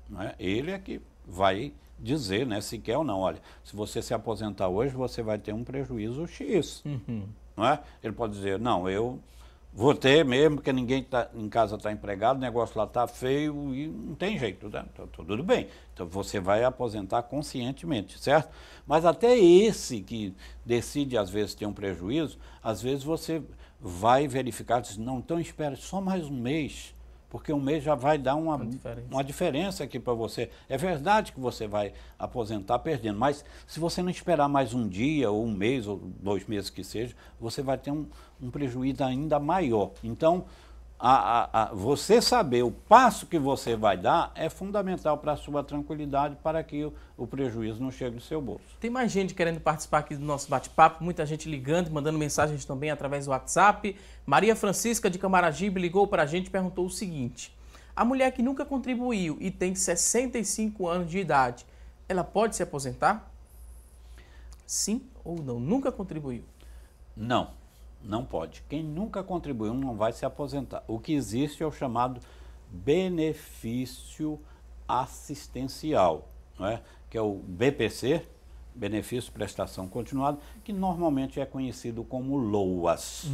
Speaker 5: Não é? Ele é que vai dizer, né, se quer ou não. Olha, se você se aposentar hoje, você vai ter um prejuízo X. Não é? Ele pode dizer, não, eu Vou ter mesmo, porque ninguém tá, em casa está empregado, o negócio lá está feio e não tem jeito, né? Então, tudo bem. Então você vai aposentar conscientemente, certo? Mas até esse que decide às vezes ter um prejuízo, às vezes você vai verificar, diz, não, então espera só mais um mês, porque um mês já vai dar uma diferença aqui para você. É verdade que você vai aposentar perdendo, mas se você não esperar mais um dia, ou um mês, ou 2 meses que seja, você vai ter um prejuízo ainda maior. Então, você saber o passo que você vai dar é fundamental para a sua tranquilidade, para que o prejuízo não chegue no seu bolso.
Speaker 1: Tem mais gente querendo participar aqui do nosso bate-papo, muita gente ligando, mandando mensagens também através do WhatsApp. Maria Francisca de Camaragibe ligou para a gente e perguntou o seguinte: a mulher que nunca contribuiu e tem 65 anos de idade, ela pode se aposentar? Sim ou não? Nunca contribuiu?
Speaker 5: Não. Não pode. Quem nunca contribuiu não vai se aposentar. O que existe é o chamado benefício assistencial, não é? Que é o BPC, benefício de prestação continuada, que normalmente é conhecido como LOAS,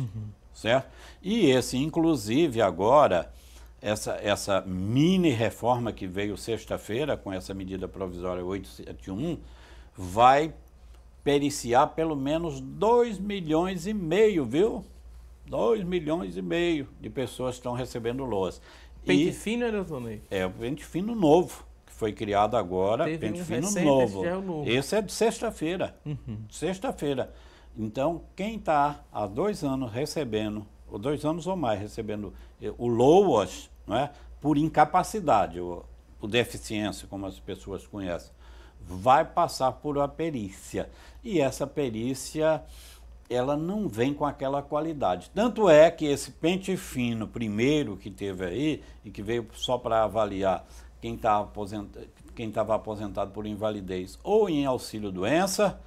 Speaker 5: certo? E esse, inclusive, agora, essa mini reforma que veio sexta-feira, com essa medida provisória 871, vai periciar pelo menos 2,5 milhões, viu? 2,5 milhões de pessoas estão recebendo LOAS.
Speaker 1: Pente fino, doutor Ney?
Speaker 5: É o pente fino novo, que foi criado agora, pente fino novo. Esse é de sexta-feira. Sexta-feira. Então, quem está há 2 anos recebendo, ou 2 anos ou mais, recebendo o LOAS, não é? Por incapacidade, ou deficiência, como as pessoas conhecem, vai passar por uma perícia. E essa perícia, ela não vem com aquela qualidade. Tanto é que esse pente fino primeiro que teve aí, e que veio só para avaliar quem estava aposentado por invalidez ou em auxílio-doença,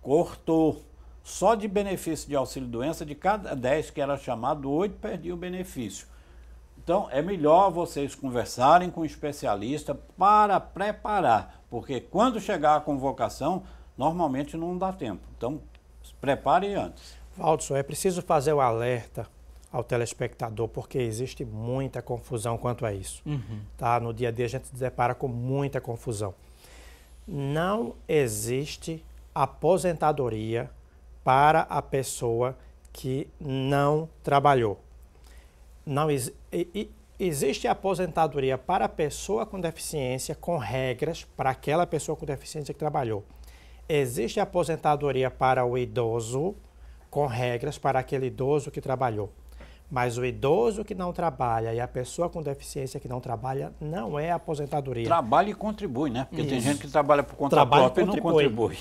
Speaker 5: cortou. Só de benefício de auxílio-doença, de cada 10 que era chamado, 8 perdiam o benefício. Então, é melhor vocês conversarem com o especialista para preparar, porque quando chegar a convocação, normalmente não dá tempo. Então, se prepare antes.
Speaker 4: Valdson, é preciso fazer o alerta ao telespectador, porque existe muita confusão quanto a isso. Tá? No dia a dia a gente se depara com muita confusão. Não existe aposentadoria para a pessoa que não trabalhou. Não existe aposentadoria para a pessoa com deficiência, com regras para aquela pessoa com deficiência que trabalhou. Existe aposentadoria para o idoso, com regras para aquele idoso que trabalhou. Mas o idoso que não trabalha e a pessoa com deficiência que não trabalha não é aposentadoria.
Speaker 5: Trabalha e contribui, né? Porque tem gente que trabalha por conta própria e não contribui.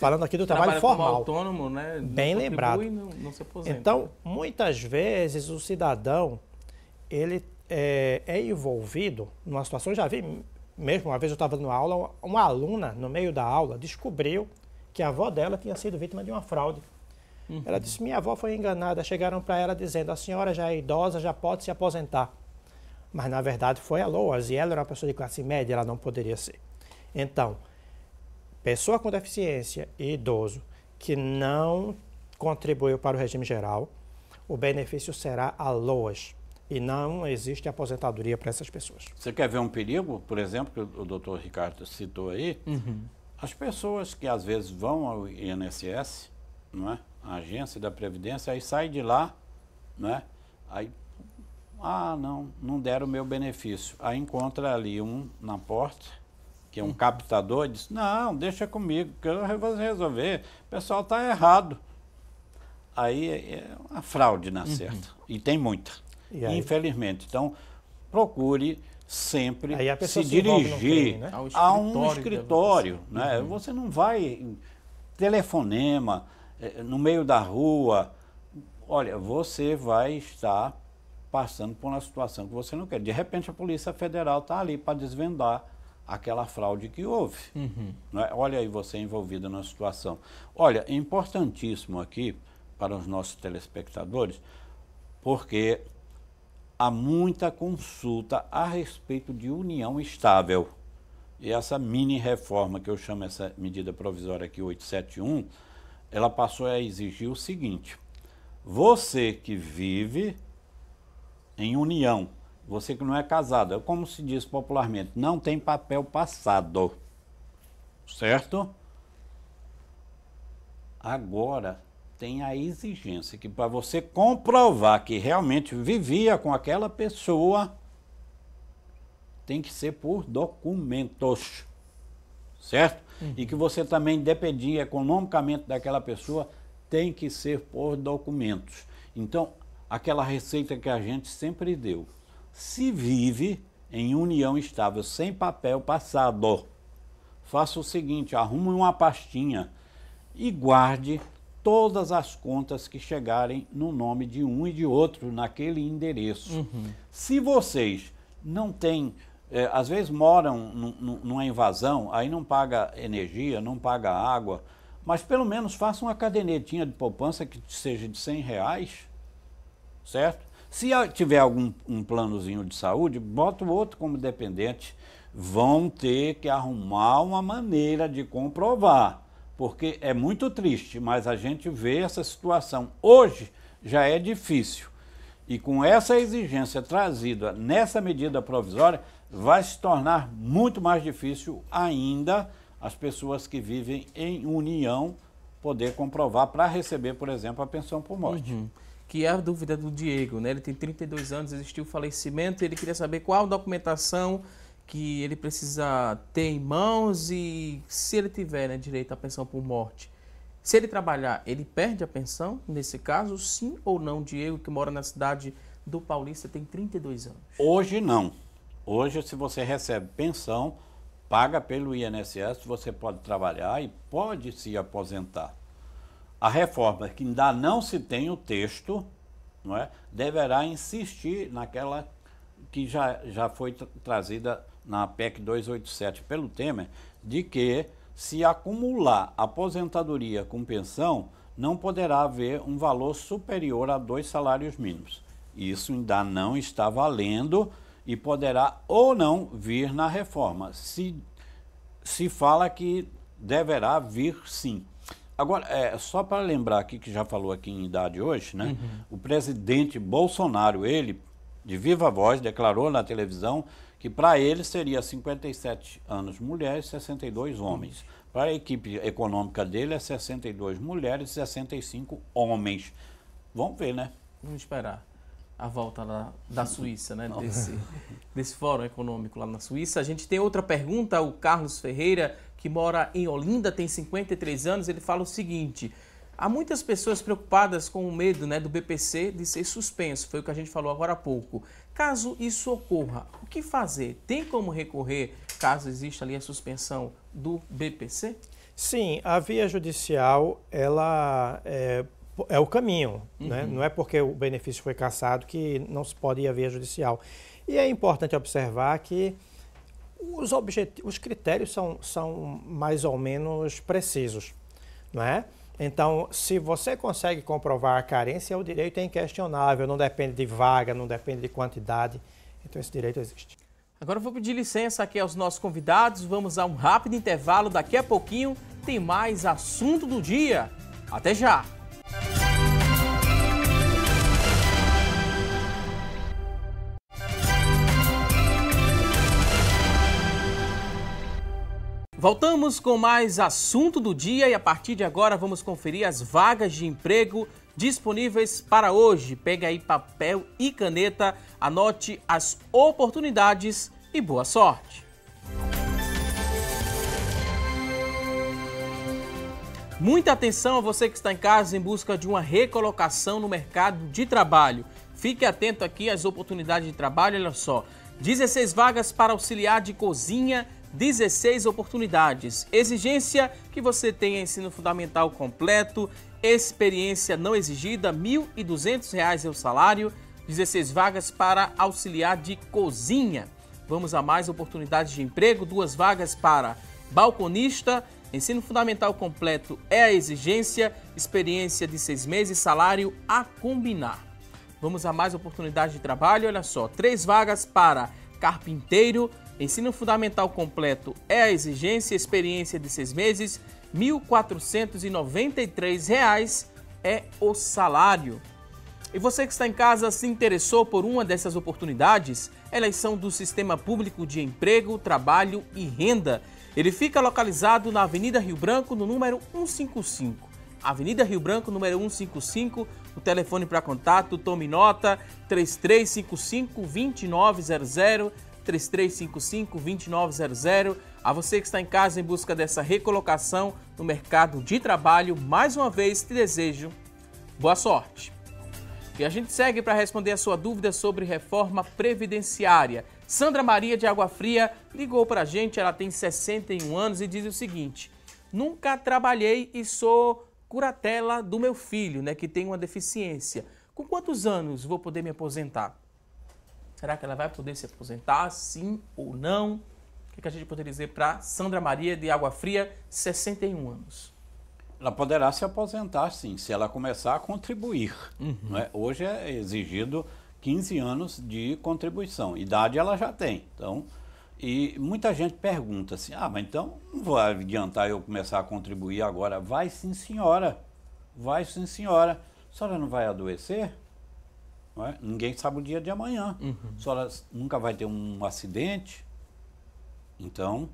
Speaker 4: Falando aqui do trabalho formal.
Speaker 1: Como autônomo, né?
Speaker 4: Bem lembrado.
Speaker 1: Não se aposenta.
Speaker 4: Então, muitas vezes o cidadão, ele é envolvido numa situação, já vi mesmo, uma vez eu estava dando aula, uma aluna, no meio da aula, descobriu que a avó dela tinha sido vítima de uma fraude. Ela disse, minha avó foi enganada, chegaram para ela dizendo, a senhora já é idosa, já pode se aposentar. Mas, na verdade, foi a LOAS, e ela era uma pessoa de classe média, ela não poderia ser. Então, pessoa com deficiência e idoso que não contribuiu para o regime geral, o benefício será a LOAS. E não existe aposentadoria para essas pessoas.
Speaker 5: Você quer ver um perigo, por exemplo, que o doutor Ricardo citou aí? As pessoas que às vezes vão ao INSS, não é? A agência da Previdência, aí sai de lá, não é? Aí, não deram o meu benefício. Aí encontra ali um na porta, que é um captador, e diz, não, deixa comigo, que eu vou resolver, o pessoal está errado. Aí é uma fraude na certa, e tem muita. Infelizmente. Então, procure sempre se dirigir a um escritório. Né? Você não vai telefonema, no meio da rua. Olha, você vai estar passando por uma situação que você não quer. De repente, a Polícia Federal está ali para desvendar aquela fraude que houve. Né? Olha aí você envolvido na situação. Olha, é importantíssimo aqui para os nossos telespectadores, porque há muita consulta a respeito de união estável. E essa mini reforma, que eu chamo essa medida provisória aqui, 871, ela passou a exigir o seguinte: Você que vive em união, você que não é casado, como se diz popularmente, não tem papel passado, certo? Agora tem a exigência que para você comprovar que realmente vivia com aquela pessoa, tem que ser por documentos, certo? E que você também dependia economicamente daquela pessoa, tem que ser por documentos. Então, aquela receita que a gente sempre deu. Se vive em união estável, sem papel passado, faça o seguinte, arrume uma pastinha e guarde todas as contas que chegarem no nome de um e de outro naquele endereço. Se vocês não têm, às vezes moram numa invasão, aí não paga energia, não paga água, mas pelo menos faça uma cadernetinha de poupança que seja de R$100, certo? Se tiver algum planozinho de saúde, bota o outro como dependente. Vão ter que arrumar uma maneira de comprovar, porque é muito triste, mas a gente vê essa situação. Hoje já é difícil. E com essa exigência trazida nessa medida provisória, vai se tornar muito mais difícil ainda as pessoas que vivem em união poder comprovar para receber, por exemplo, a pensão por morte.
Speaker 1: Que é a dúvida do Diego, né? Ele tem 32 anos, existiu o falecimento, ele queria saber qual documentação que ele precisa ter em mãos e se ele tiver, né, direito à pensão por morte. Se ele trabalhar, ele perde a pensão? Nesse caso, sim ou não? Diego, que mora na cidade do Paulista, tem 32 anos.
Speaker 5: Hoje não. Hoje, se você recebe pensão, paga pelo INSS, você pode trabalhar e pode se aposentar. A reforma, que ainda não se tem o texto, não é, deverá insistir naquela que já foi trazida na PEC 287 pelo Temer, de que se acumular aposentadoria com pensão, não poderá haver um valor superior a 2 salários mínimos. Isso ainda não está valendo e poderá ou não vir na reforma. Se fala que deverá vir sim. Agora, só para lembrar aqui, que já falou aqui em idade hoje, né? O presidente Bolsonaro, ele, de viva voz, declarou na televisão que para ele seria 57 anos mulheres e 62 homens. Para a equipe econômica dele é 62 mulheres e 65 homens. Vamos ver, né?
Speaker 1: Vamos esperar a volta da Suíça, né? Desse fórum econômico lá na Suíça. A gente tem outra pergunta, o Carlos Ferreira, que mora em Olinda, tem 53 anos, ele fala o seguinte: há muitas pessoas preocupadas com o medo, né, do BPC de ser suspenso, foi o que a gente falou agora há pouco. Caso isso ocorra, o que fazer? Tem como recorrer caso exista ali a suspensão do BPC?
Speaker 4: Sim, a via judicial, ela é o caminho, né? Não é porque o benefício foi cassado que não se pode ir à via judicial. E é importante observar que os critérios são mais ou menos precisos, não é? Então, se você consegue comprovar a carência, o direito é inquestionável, não depende de vaga, não depende de quantidade, então esse direito existe.
Speaker 1: Agora eu vou pedir licença aqui aos nossos convidados, vamos a um rápido intervalo, daqui a pouquinho tem mais assunto do dia. Até já! Voltamos com mais assunto do dia e a partir de agora vamos conferir as vagas de emprego disponíveis para hoje. Pega aí papel e caneta, anote as oportunidades e boa sorte. Muita atenção a você que está em casa em busca de uma recolocação no mercado de trabalho. Fique atento aqui às oportunidades de trabalho, olha só. 16 vagas para auxiliar de cozinha, 16 oportunidades. Exigência que você tenha ensino fundamental completo, experiência não exigida, R$ 1.200 é o salário, 16 vagas para auxiliar de cozinha. Vamos a mais oportunidades de emprego, 2 vagas para balconista, ensino fundamental completo é a exigência, experiência de 6 meses, salário a combinar. Vamos a mais oportunidades de trabalho, olha só, 3 vagas para carpinteiro, ensino fundamental completo é a exigência, experiência de 6 meses, R$ 1.493 é o salário. E você que está em casa se interessou por uma dessas oportunidades? Elas são do Sistema Público de Emprego, Trabalho e Renda. Ele fica localizado na Avenida Rio Branco, no número 155. Avenida Rio Branco, número 155. O telefone para contato, tome nota, 3355-2900, 3355-2900. A você que está em casa em busca dessa recolocação no mercado de trabalho, mais uma vez te desejo boa sorte. E a gente segue para responder a sua dúvida sobre reforma previdenciária. Sandra Maria de Água Fria ligou para a gente, ela tem 61 anos e diz o seguinte: nunca trabalhei e sou curatela do meu filho, que tem uma deficiência. Com quantos anos vou poder me aposentar? Será que ela vai poder se aposentar, sim ou não? O que a gente poderia dizer para Sandra Maria de Água Fria, 61 anos?
Speaker 5: Ela poderá se aposentar, sim, se ela começar a contribuir. Não é? Hoje é exigido 15 anos de contribuição. Idade ela já tem. Então, e muita gente pergunta assim, mas então não vai adiantar eu começar a contribuir agora. Vai sim, senhora. Vai sim, senhora. A senhora não vai adoecer? Não é? Ninguém sabe o dia de amanhã. A senhora nunca vai ter um acidente. Então,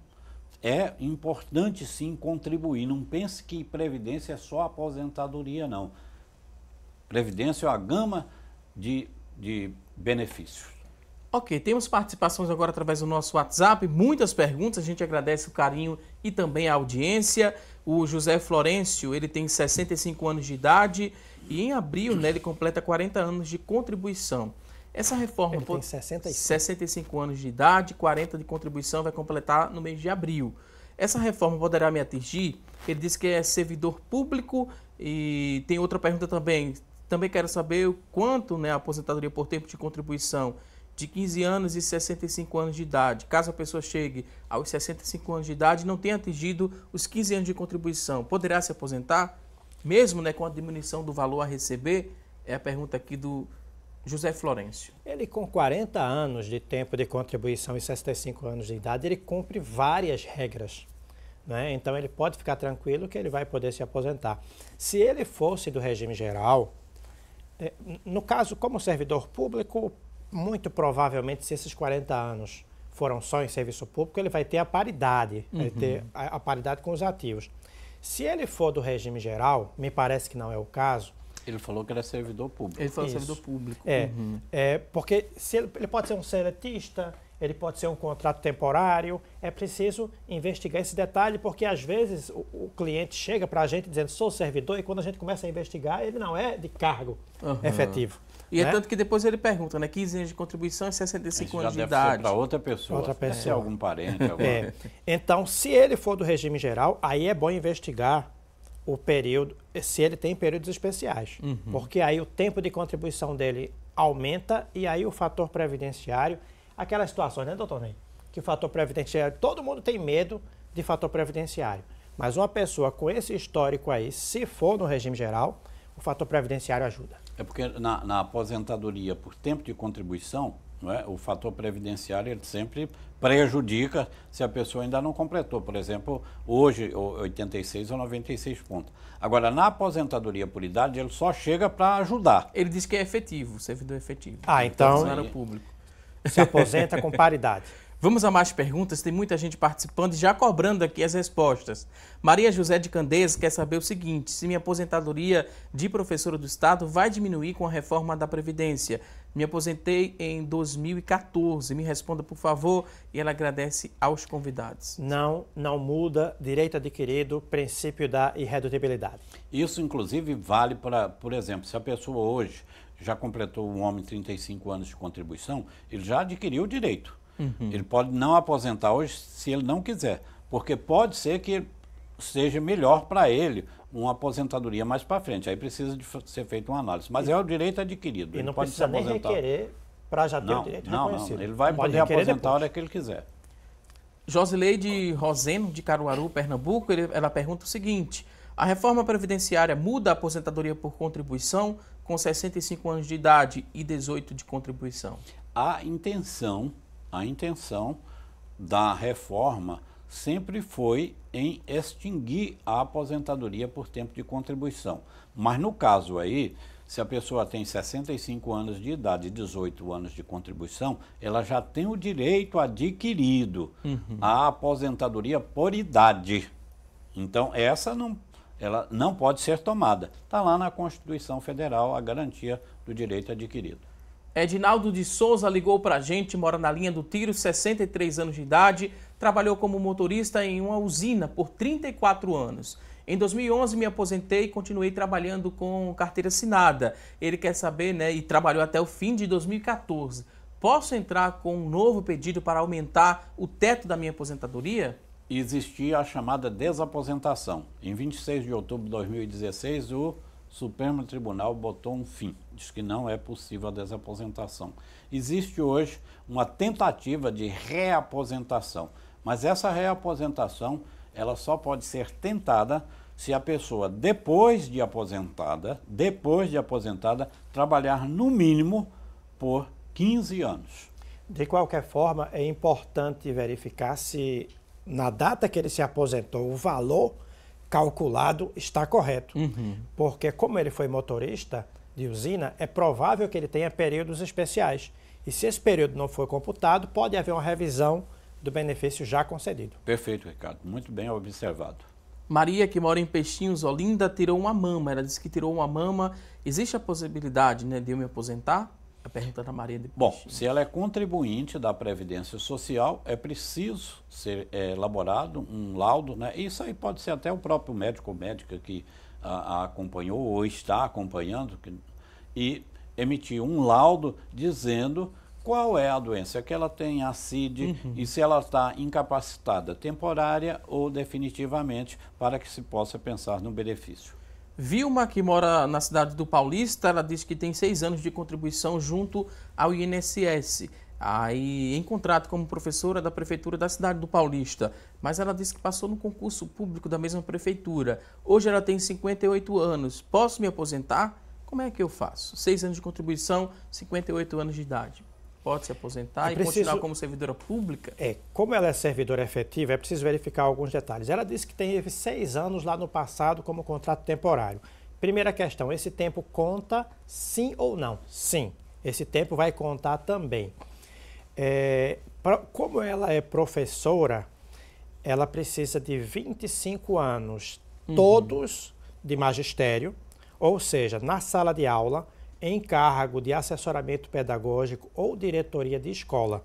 Speaker 5: é importante sim contribuir. Não pense que previdência é só aposentadoria, não. Previdência é uma gama de benefícios.
Speaker 1: Ok, temos participações agora através do nosso WhatsApp, muitas perguntas, a gente agradece o carinho e também a audiência. O José Florencio, ele tem 65 anos de idade e em abril, ele completa 40 anos de contribuição. Essa reforma...
Speaker 4: Ele tem 65.
Speaker 1: 65 anos de idade, 40 de contribuição, vai completar no mês de abril. Essa reforma poderá me atingir? Ele disse que é servidor público e tem outra pergunta também. Também quero saber o quanto a aposentadoria por tempo de contribuição de 15 anos e 65 anos de idade. Caso a pessoa chegue aos 65 anos de idade e não tenha atingido os 15 anos de contribuição, poderá se aposentar? Mesmo com a diminuição do valor a receber? É a pergunta aqui do José Florencio.
Speaker 4: Ele com 40 anos de tempo de contribuição e 65 anos de idade, ele cumpre várias regras. Então ele pode ficar tranquilo que ele vai poder se aposentar. Se ele fosse do regime geral, no caso como servidor público, muito provavelmente se esses 40 anos foram só em serviço público, ele vai ter a paridade, vai ter a paridade com os ativos. Se ele for do regime geral, me parece que não é o caso.
Speaker 5: Ele falou que ele é servidor público.
Speaker 1: Ele falou servidor público.
Speaker 4: Porque se ele pode ser um seletista, ele pode ser um contrato temporário, é preciso investigar esse detalhe, porque às vezes o cliente chega para a gente dizendo sou servidor e quando a gente começa a investigar, ele não é de cargo efetivo.
Speaker 1: E é tanto que depois ele pergunta, 15 anos de contribuição e 65 anos de idade.
Speaker 5: Para outra pessoa. Se é algum parente.
Speaker 4: Então, se ele for do regime geral, aí é bom investigar o período, se ele tem períodos especiais. Porque aí o tempo de contribuição dele aumenta e aí o fator previdenciário, aquelas situações, doutor Ney? Que o fator previdenciário, todo mundo tem medo de fator previdenciário. Mas uma pessoa com esse histórico aí, se for no regime geral, o fator previdenciário ajuda.
Speaker 5: É porque na aposentadoria por tempo de contribuição, o fator previdenciário ele sempre prejudica se a pessoa ainda não completou. Por exemplo, hoje 86 ou 96 pontos. Agora, na aposentadoria por idade, ele só chega para ajudar.
Speaker 1: Ele diz que é efetivo, servidor efetivo.
Speaker 4: Então
Speaker 1: público.
Speaker 4: Se aposenta com paridade.
Speaker 1: Vamos a mais perguntas, tem muita gente participando e já cobrando aqui as respostas. Maria José de Candeias quer saber o seguinte: se minha aposentadoria de professora do Estado vai diminuir com a reforma da Previdência? Me aposentei em 2014. Me responda, por favor, e ela agradece aos convidados.
Speaker 4: Não muda direito adquirido, princípio da irredutibilidade.
Speaker 5: Isso, inclusive, vale para, por exemplo, se a pessoa hoje já completou um homem 35 anos de contribuição, ele já adquiriu o direito. Ele pode não aposentar hoje se ele não quiser, porque pode ser que seja melhor para ele uma aposentadoria mais para frente. Aí precisa de ser feita uma análise. Mas é o direito adquirido.
Speaker 4: E
Speaker 5: ele
Speaker 4: não
Speaker 5: pode
Speaker 4: precisa
Speaker 5: se
Speaker 4: nem
Speaker 5: aposentar.
Speaker 4: requerer para já ter o direito reconhecido.
Speaker 5: Não, ele vai
Speaker 4: pode
Speaker 5: poder aposentar
Speaker 4: depois.
Speaker 5: a hora que ele quiser.
Speaker 1: Josileide Roseno, de Caruaru, Pernambuco, ela pergunta o seguinte: a reforma previdenciária muda a aposentadoria por contribuição com 65 anos de idade e 18 de contribuição?
Speaker 5: A intenção da reforma sempre foi em extinguir a aposentadoria por tempo de contribuição. Mas no caso aí, se a pessoa tem 65 anos de idade e 18 anos de contribuição, ela já tem o direito adquirido à aposentadoria por idade. Então, ela não pode ser tomada. Está lá na Constituição Federal a garantia do direito adquirido.
Speaker 1: Edinaldo de Souza ligou para a gente, mora na linha do Tiro, 63 anos de idade, trabalhou como motorista em uma usina por 34 anos. Em 2011 me aposentei e continuei trabalhando com carteira assinada. Ele quer saber, né, e trabalhou até o fim de 2014. Posso entrar com um novo pedido para aumentar o teto da minha aposentadoria?
Speaker 5: Existia a chamada desaposentação. Em 26 de outubro de 2016, o Supremo Tribunal botou um fim. Diz que não é possível a desaposentação. Existe hoje uma tentativa de reaposentação, mas essa reaposentação ela só pode ser tentada se a pessoa, depois de aposentada, trabalhar no mínimo por 15 anos.
Speaker 4: De qualquer forma, é importante verificar se, na data que ele se aposentou, o valor calculado está correto. Porque, como ele foi motorista de usina, é provável que ele tenha períodos especiais. E se esse período não for computado, pode haver uma revisão do benefício já concedido.
Speaker 5: Perfeito, Ricardo. Muito bem observado.
Speaker 1: Maria, que mora em Peixinhos, Olinda, tirou uma mama. Ela disse que tirou uma mama. Existe a possibilidade, né, de eu me aposentar? A pergunta da Maria de Peixinhos.
Speaker 5: Bom, se ela é contribuinte da Previdência Social, é preciso ser elaborado um laudo, né? Isso aí pode ser até o próprio médico ou médica que a acompanhou ou está acompanhando e emitir um laudo dizendo qual é a doença que ela tem, a CID, e se ela está incapacitada temporária ou definitivamente, para que se possa pensar no benefício.
Speaker 1: Vilma, que mora na cidade do Paulista, ela diz que tem 6 anos de contribuição junto ao INSS, aí em contrato como professora da prefeitura da cidade do Paulista, mas ela disse que passou no concurso público da mesma prefeitura. Hoje ela tem 58 anos. Posso me aposentar? Como é que eu faço? 6 anos de contribuição, 58 anos de idade. Pode se aposentar e continuar como servidora pública?
Speaker 4: Como ela é servidora efetiva, é preciso verificar alguns detalhes. Ela disse que teve 6 anos lá no passado como contrato temporário. Primeira questão, esse tempo conta sim ou não? Sim, esse tempo vai contar também. Como ela é professora, ela precisa de 25 anos, todos de magistério, ou seja, na sala de aula, em cargo de assessoramento pedagógico ou diretoria de escola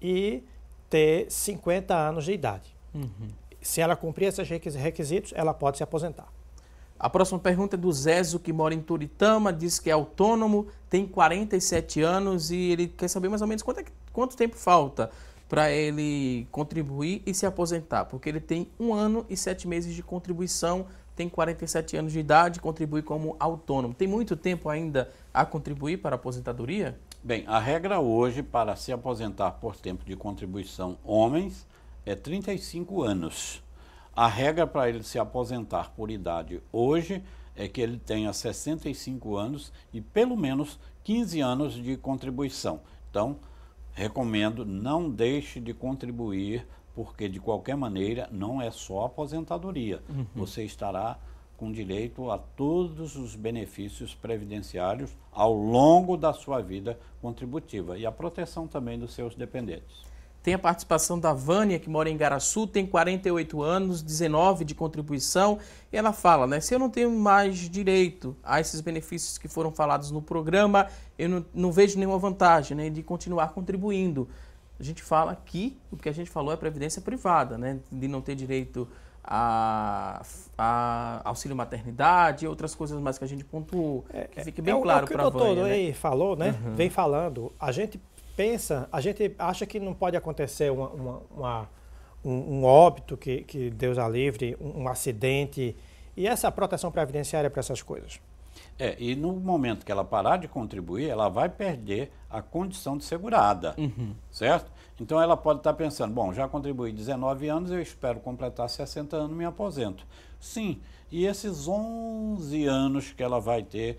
Speaker 4: e ter 50 anos de idade. Se ela cumprir esses requisitos, ela pode se aposentar.
Speaker 1: A próxima pergunta é do Zezo, que mora em Toritama, diz que é autônomo, tem 47 anos e ele quer saber mais ou menos quanto tempo falta para ele contribuir e se aposentar, porque ele tem 1 ano e 7 meses de contribuição, tem 47 anos de idade, contribui como autônomo. Tem muito tempo ainda a contribuir para a aposentadoria?
Speaker 5: Bem, a regra hoje para se aposentar por tempo de contribuição homens é 35 anos. A regra para ele se aposentar por idade hoje é que ele tenha 65 anos e pelo menos 15 anos de contribuição. Então, recomendo, não deixe de contribuir, porque de qualquer maneira não é só aposentadoria. Você estará com direito a todos os benefícios previdenciários ao longo da sua vida contributiva e a proteção também dos seus dependentes.
Speaker 1: Tem a participação da Vânia, que mora em Igaraçu, tem 48 anos, 19 de contribuição. E ela fala, né, se eu não tenho mais direito a esses benefícios que foram falados no programa, eu não vejo nenhuma vantagem, né, de continuar contribuindo. A gente fala que o que a gente falou é previdência privada, né, de não ter direito a auxílio maternidade e outras coisas mais que a gente pontuou. Que fique bem claro para a Vânia.
Speaker 4: O doutor aí falou, né, vem falando, a gente acha que não pode acontecer um óbito, que Deus a livre, um acidente, e essa proteção previdenciária para essas coisas.
Speaker 5: E no momento que ela parar de contribuir, ela vai perder a condição de segurada, certo? Então ela pode estar pensando, bom, já contribuí 19 anos, eu espero completar 60 anos e me aposento. Sim, e esses 11 anos que ela vai ter,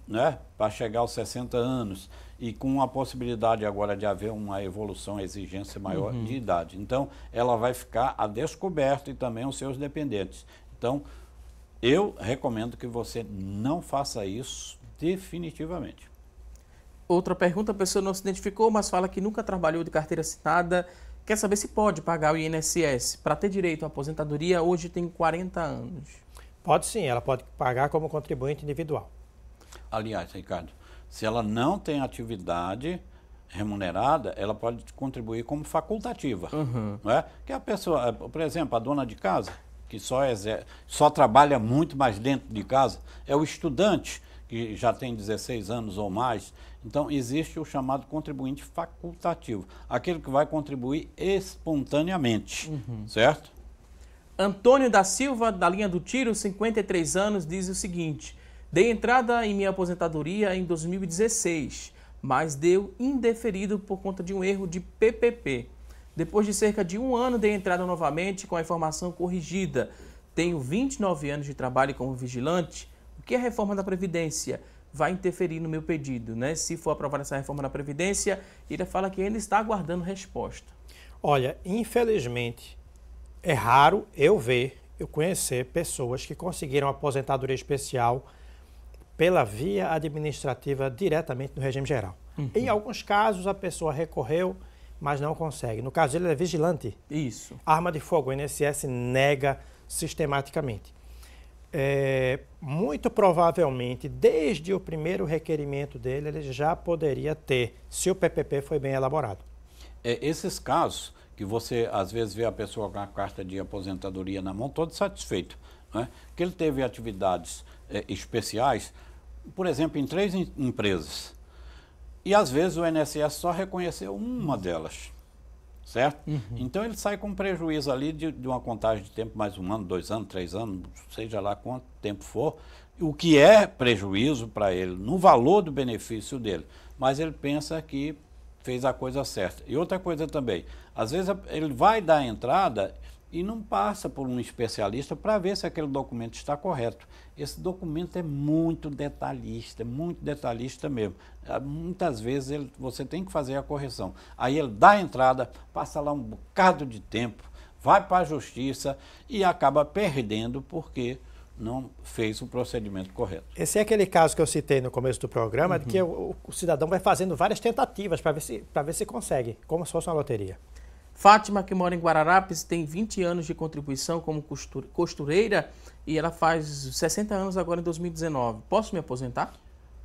Speaker 5: né, para chegar aos 60 anos, e com a possibilidade agora de haver uma evolução, exigência maior de idade. Então, ela vai ficar a descoberto e também os seus dependentes. Então, eu recomendo que você não faça isso definitivamente.
Speaker 1: Outra pergunta, a pessoa não se identificou, mas fala que nunca trabalhou de carteira assinada. Quer saber se pode pagar o INSS para ter direito à aposentadoria. Hoje tem 40 anos.
Speaker 4: Pode sim, ela pode pagar como contribuinte individual.
Speaker 5: Aliás, Ricardo, se ela não tem atividade remunerada, ela pode contribuir como facultativa. Não é? Que a pessoa, por exemplo, a dona de casa, que só trabalha muito mais dentro de casa, é o estudante, que já tem 16 anos ou mais. Então, existe o chamado contribuinte facultativo, aquele que vai contribuir espontaneamente, certo?
Speaker 1: Antônio da Silva, da linha do Tiro, 53 anos, diz o seguinte: dei entrada em minha aposentadoria em 2016, mas deu indeferido por conta de um erro de PPP. Depois de cerca de um ano, dei entrada novamente com a informação corrigida. Tenho 29 anos de trabalho como vigilante. O que a reforma da Previdência vai interferir no meu pedido, né? Se for aprovada essa reforma da Previdência, ele fala que ainda está aguardando resposta.
Speaker 4: Olha, infelizmente, é raro eu conhecer pessoas que conseguiram aposentadoria especial pela via administrativa diretamente no regime geral. Em alguns casos, a pessoa recorreu, mas não consegue. No caso dele, ele é vigilante.
Speaker 1: Isso.
Speaker 4: Arma de fogo, o INSS nega sistematicamente. Muito provavelmente, desde o primeiro requerimento dele, ele já poderia ter, se o PPP foi bem elaborado.
Speaker 5: Esses casos que você, às vezes, vê a pessoa com a carta de aposentadoria na mão, todo satisfeito, né? Que ele teve atividades especiais, por exemplo, em 3 empresas. E, às vezes, o INSS só reconheceu uma delas, certo? Então, ele sai com prejuízo ali de uma contagem de tempo, mais 1 ano, 2 anos, 3 anos, seja lá quanto tempo for, o que é prejuízo para ele, no valor do benefício dele. Mas ele pensa que fez a coisa certa. E outra coisa também, às vezes ele vai dar a entrada e não passa por um especialista para ver se aquele documento está correto. Esse documento é muito detalhista mesmo. Muitas vezes você tem que fazer a correção. Aí ele dá a entrada, passa lá um bocado de tempo, vai para a justiça e acaba perdendo porque não fez o procedimento correto.
Speaker 4: Esse é aquele caso que eu citei no começo do programa, de que o cidadão vai fazendo várias tentativas para ver se consegue, como se fosse uma loteria.
Speaker 1: Fátima, que mora em Guararapes, tem 20 anos de contribuição como costureira e ela faz 60 anos agora em 2019. Posso me aposentar?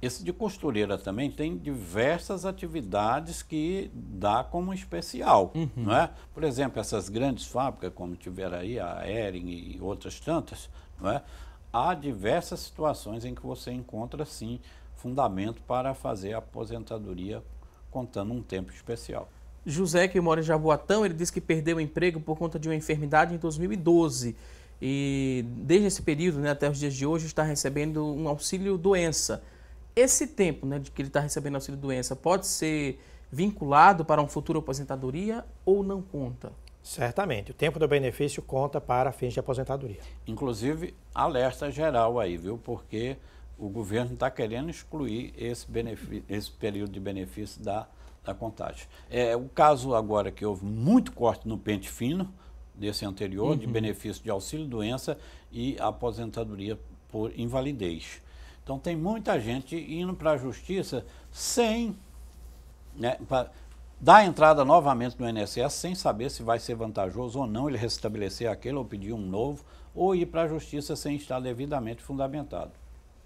Speaker 5: Esse de costureira também tem diversas atividades que dá como especial, não é? Por exemplo, essas grandes fábricas, como tiver aí, a Hering e outras tantas, não é? Há diversas situações em que você encontra, sim, fundamento para fazer a aposentadoria contando um tempo especial.
Speaker 1: José, que mora em Jaboatão, ele disse que perdeu o emprego por conta de uma enfermidade em 2012. E desde esse período, né, até os dias de hoje, está recebendo um auxílio-doença. Esse tempo, né, de que ele está recebendo auxílio-doença pode ser vinculado para uma futura aposentadoria ou não conta?
Speaker 4: Certamente. O tempo do benefício conta para fins de aposentadoria.
Speaker 5: Inclusive, alerta geral aí, viu? Porque o governo está querendo excluir esse período de benefício da contagem. O caso agora que houve muito corte no pente fino, desse anterior, de benefício de auxílio-doença e aposentadoria por invalidez. Então, tem muita gente indo para a justiça sem, né, dar entrada novamente no INSS, sem saber se vai ser vantajoso ou não ele restabelecer aquele ou pedir um novo, ou ir para a justiça sem estar devidamente fundamentado.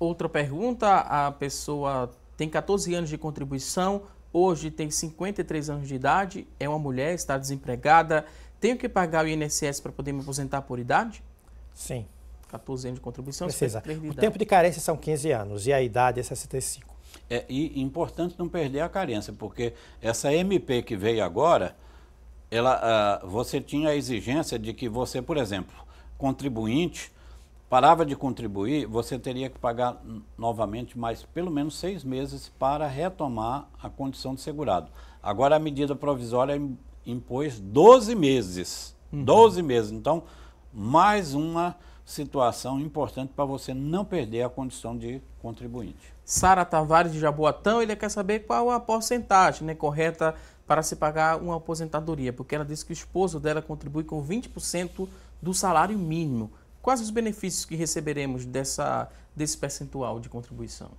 Speaker 1: Outra pergunta, a pessoa tem 14 anos de contribuição, hoje tem 53 anos de idade, é uma mulher, está desempregada, tenho que pagar o INSS para poder me aposentar por idade?
Speaker 4: Sim.
Speaker 1: 14 anos de contribuição,
Speaker 4: precisa.
Speaker 1: 53 de
Speaker 4: idade. O
Speaker 1: idade.
Speaker 4: tempo de carência são 15 anos e a idade é 65.
Speaker 5: E importante não perder a carência, porque essa MP que veio agora, você tinha a exigência de que você, por exemplo, contribuinte, parava de contribuir, você teria que pagar novamente mais pelo menos 6 meses para retomar a condição de segurado. Agora a medida provisória impôs 12 meses. 12 meses. Então, mais uma situação importante para você não perder a condição de contribuinte.
Speaker 1: Sara Tavares de Jaboatão, ele quer saber qual a porcentagem, né, correta para se pagar uma aposentadoria, porque ela disse que o esposo dela contribui com 20% do salário mínimo. Quais os benefícios que receberemos desse percentual de contribuição?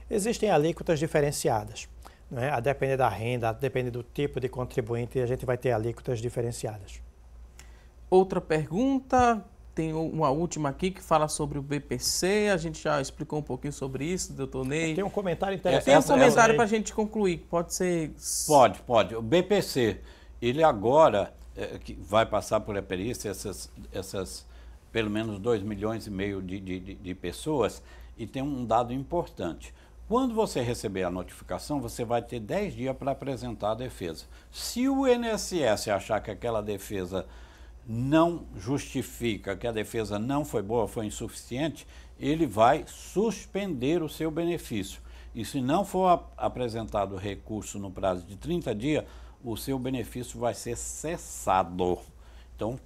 Speaker 4: Existem alíquotas diferenciadas, né? A depender da renda, a depender do tipo de contribuinte, a gente vai ter alíquotas diferenciadas.
Speaker 1: Outra pergunta, tem uma última aqui que fala sobre o BPC, a gente já explicou um pouquinho sobre isso, doutor Ney.
Speaker 4: Tem um comentário interessante.
Speaker 1: Tem um comentário para a gente concluir, pode ser...
Speaker 5: Pode. O BPC, ele agora que vai passar por a perícia, essas pelo menos 2,5 milhões de pessoas, e tem um dado importante. Quando você receber a notificação, você vai ter 10 dias para apresentar a defesa. Se o INSS achar que aquela defesa não justifica, que a defesa não foi boa, foi insuficiente, ele vai suspender o seu benefício. E se não for apresentado recurso no prazo de 30 dias, o seu benefício vai ser cessado. Então,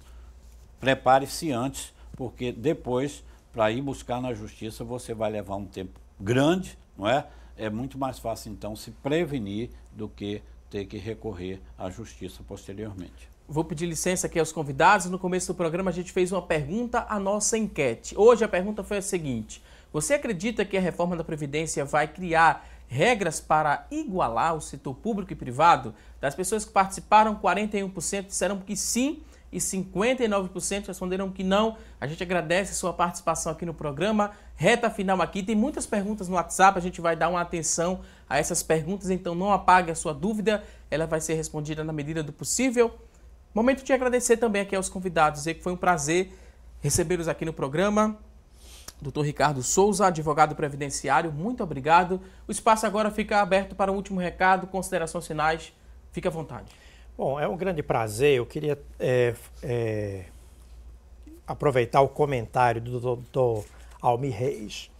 Speaker 5: prepare-se antes, porque depois, para ir buscar na justiça, você vai levar um tempo grande, não é? É muito mais fácil, então, se prevenir do que ter que recorrer à justiça posteriormente.
Speaker 1: Vou pedir licença aqui aos convidados. No começo do programa, a gente fez uma pergunta à nossa enquete. Hoje, a pergunta foi a seguinte: você acredita que a reforma da Previdência vai criar regras para igualar o setor público e privado? Das pessoas que participaram, 41% disseram que sim e 59% responderam que não. A gente agradece a sua participação aqui no programa. Reta final aqui, tem muitas perguntas no WhatsApp, a gente vai dar uma atenção a essas perguntas, então não apague a sua dúvida, ela vai ser respondida na medida do possível. Momento de agradecer também aqui aos convidados, dizer que foi um prazer recebê-los aqui no programa. Dr. Ricardo Souza, advogado previdenciário, muito obrigado. O espaço agora fica aberto para um último recado, considerações finais, fique à vontade.
Speaker 4: Bom, é um grande prazer. Eu queria aproveitar o comentário do doutor Almir Reis,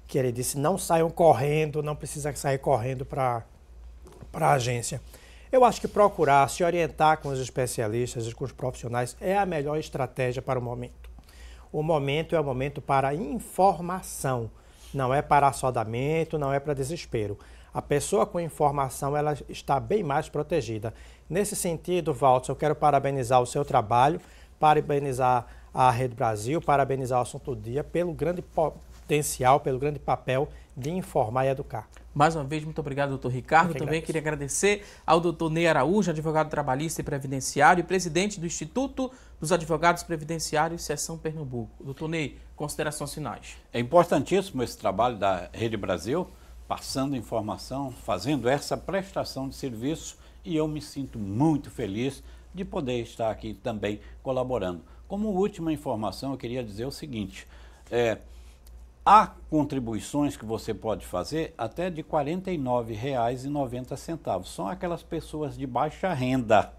Speaker 4: que ele disse: não saiam correndo, não precisa sair correndo para a agência. Eu acho que procurar se orientar com os especialistas e com os profissionais é a melhor estratégia para o momento. O momento é o momento para informação, não é para assodamento, não é para desespero. A pessoa com informação, ela está bem mais protegida. Nesse sentido, Walter, eu quero parabenizar o seu trabalho, parabenizar a Rede Brasil, parabenizar o Assunto do Dia pelo grande potencial, pelo grande papel de informar e educar.
Speaker 1: Mais uma vez, muito obrigado, doutor Ricardo. Também queria agradecer ao doutor Ney Araújo, advogado trabalhista e previdenciário e presidente do Instituto dos Advogados Previdenciários, Seção Pernambuco. Doutor Ney, considerações finais.
Speaker 5: É importantíssimo esse trabalho da Rede Brasil, passando informação, fazendo essa prestação de serviço, e eu me sinto muito feliz de poder estar aqui também colaborando. Como última informação, eu queria dizer o seguinte: há contribuições que você pode fazer até de R$ 49,90. São aquelas pessoas de baixa renda.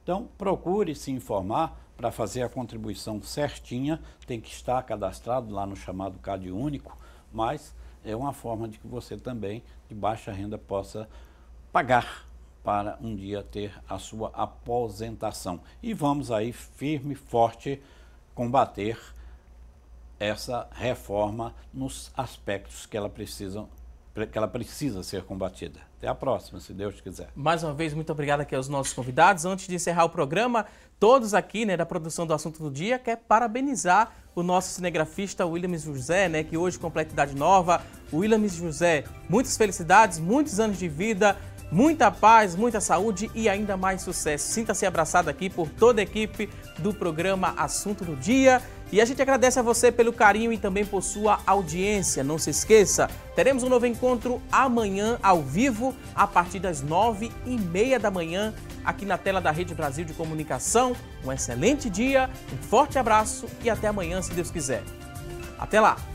Speaker 5: Então, procure se informar para fazer a contribuição certinha. Tem que estar cadastrado lá no chamado CAD único, mas é uma forma de que você também, de baixa renda, possa pagar para um dia ter a sua aposentação. E vamos aí firme e forte combater essa reforma nos aspectos que ela precisa ser combatida. Até a próxima, se Deus quiser.
Speaker 1: Mais uma vez, muito obrigado aqui aos nossos convidados. Antes de encerrar o programa, todos aqui, da produção do Assunto do Dia, quer parabenizar o nosso cinegrafista Williams José, que hoje completa idade nova. Williams José, muitas felicidades, muitos anos de vida, muita paz, muita saúde e ainda mais sucesso. Sinta-se abraçado aqui por toda a equipe do programa Assunto do Dia. E a gente agradece a você pelo carinho e também por sua audiência. Não se esqueça, teremos um novo encontro amanhã ao vivo, a partir das 9h30 da manhã, aqui na tela da Rede Brasil de Comunicação. Um excelente dia, um forte abraço e até amanhã, se Deus quiser. Até lá!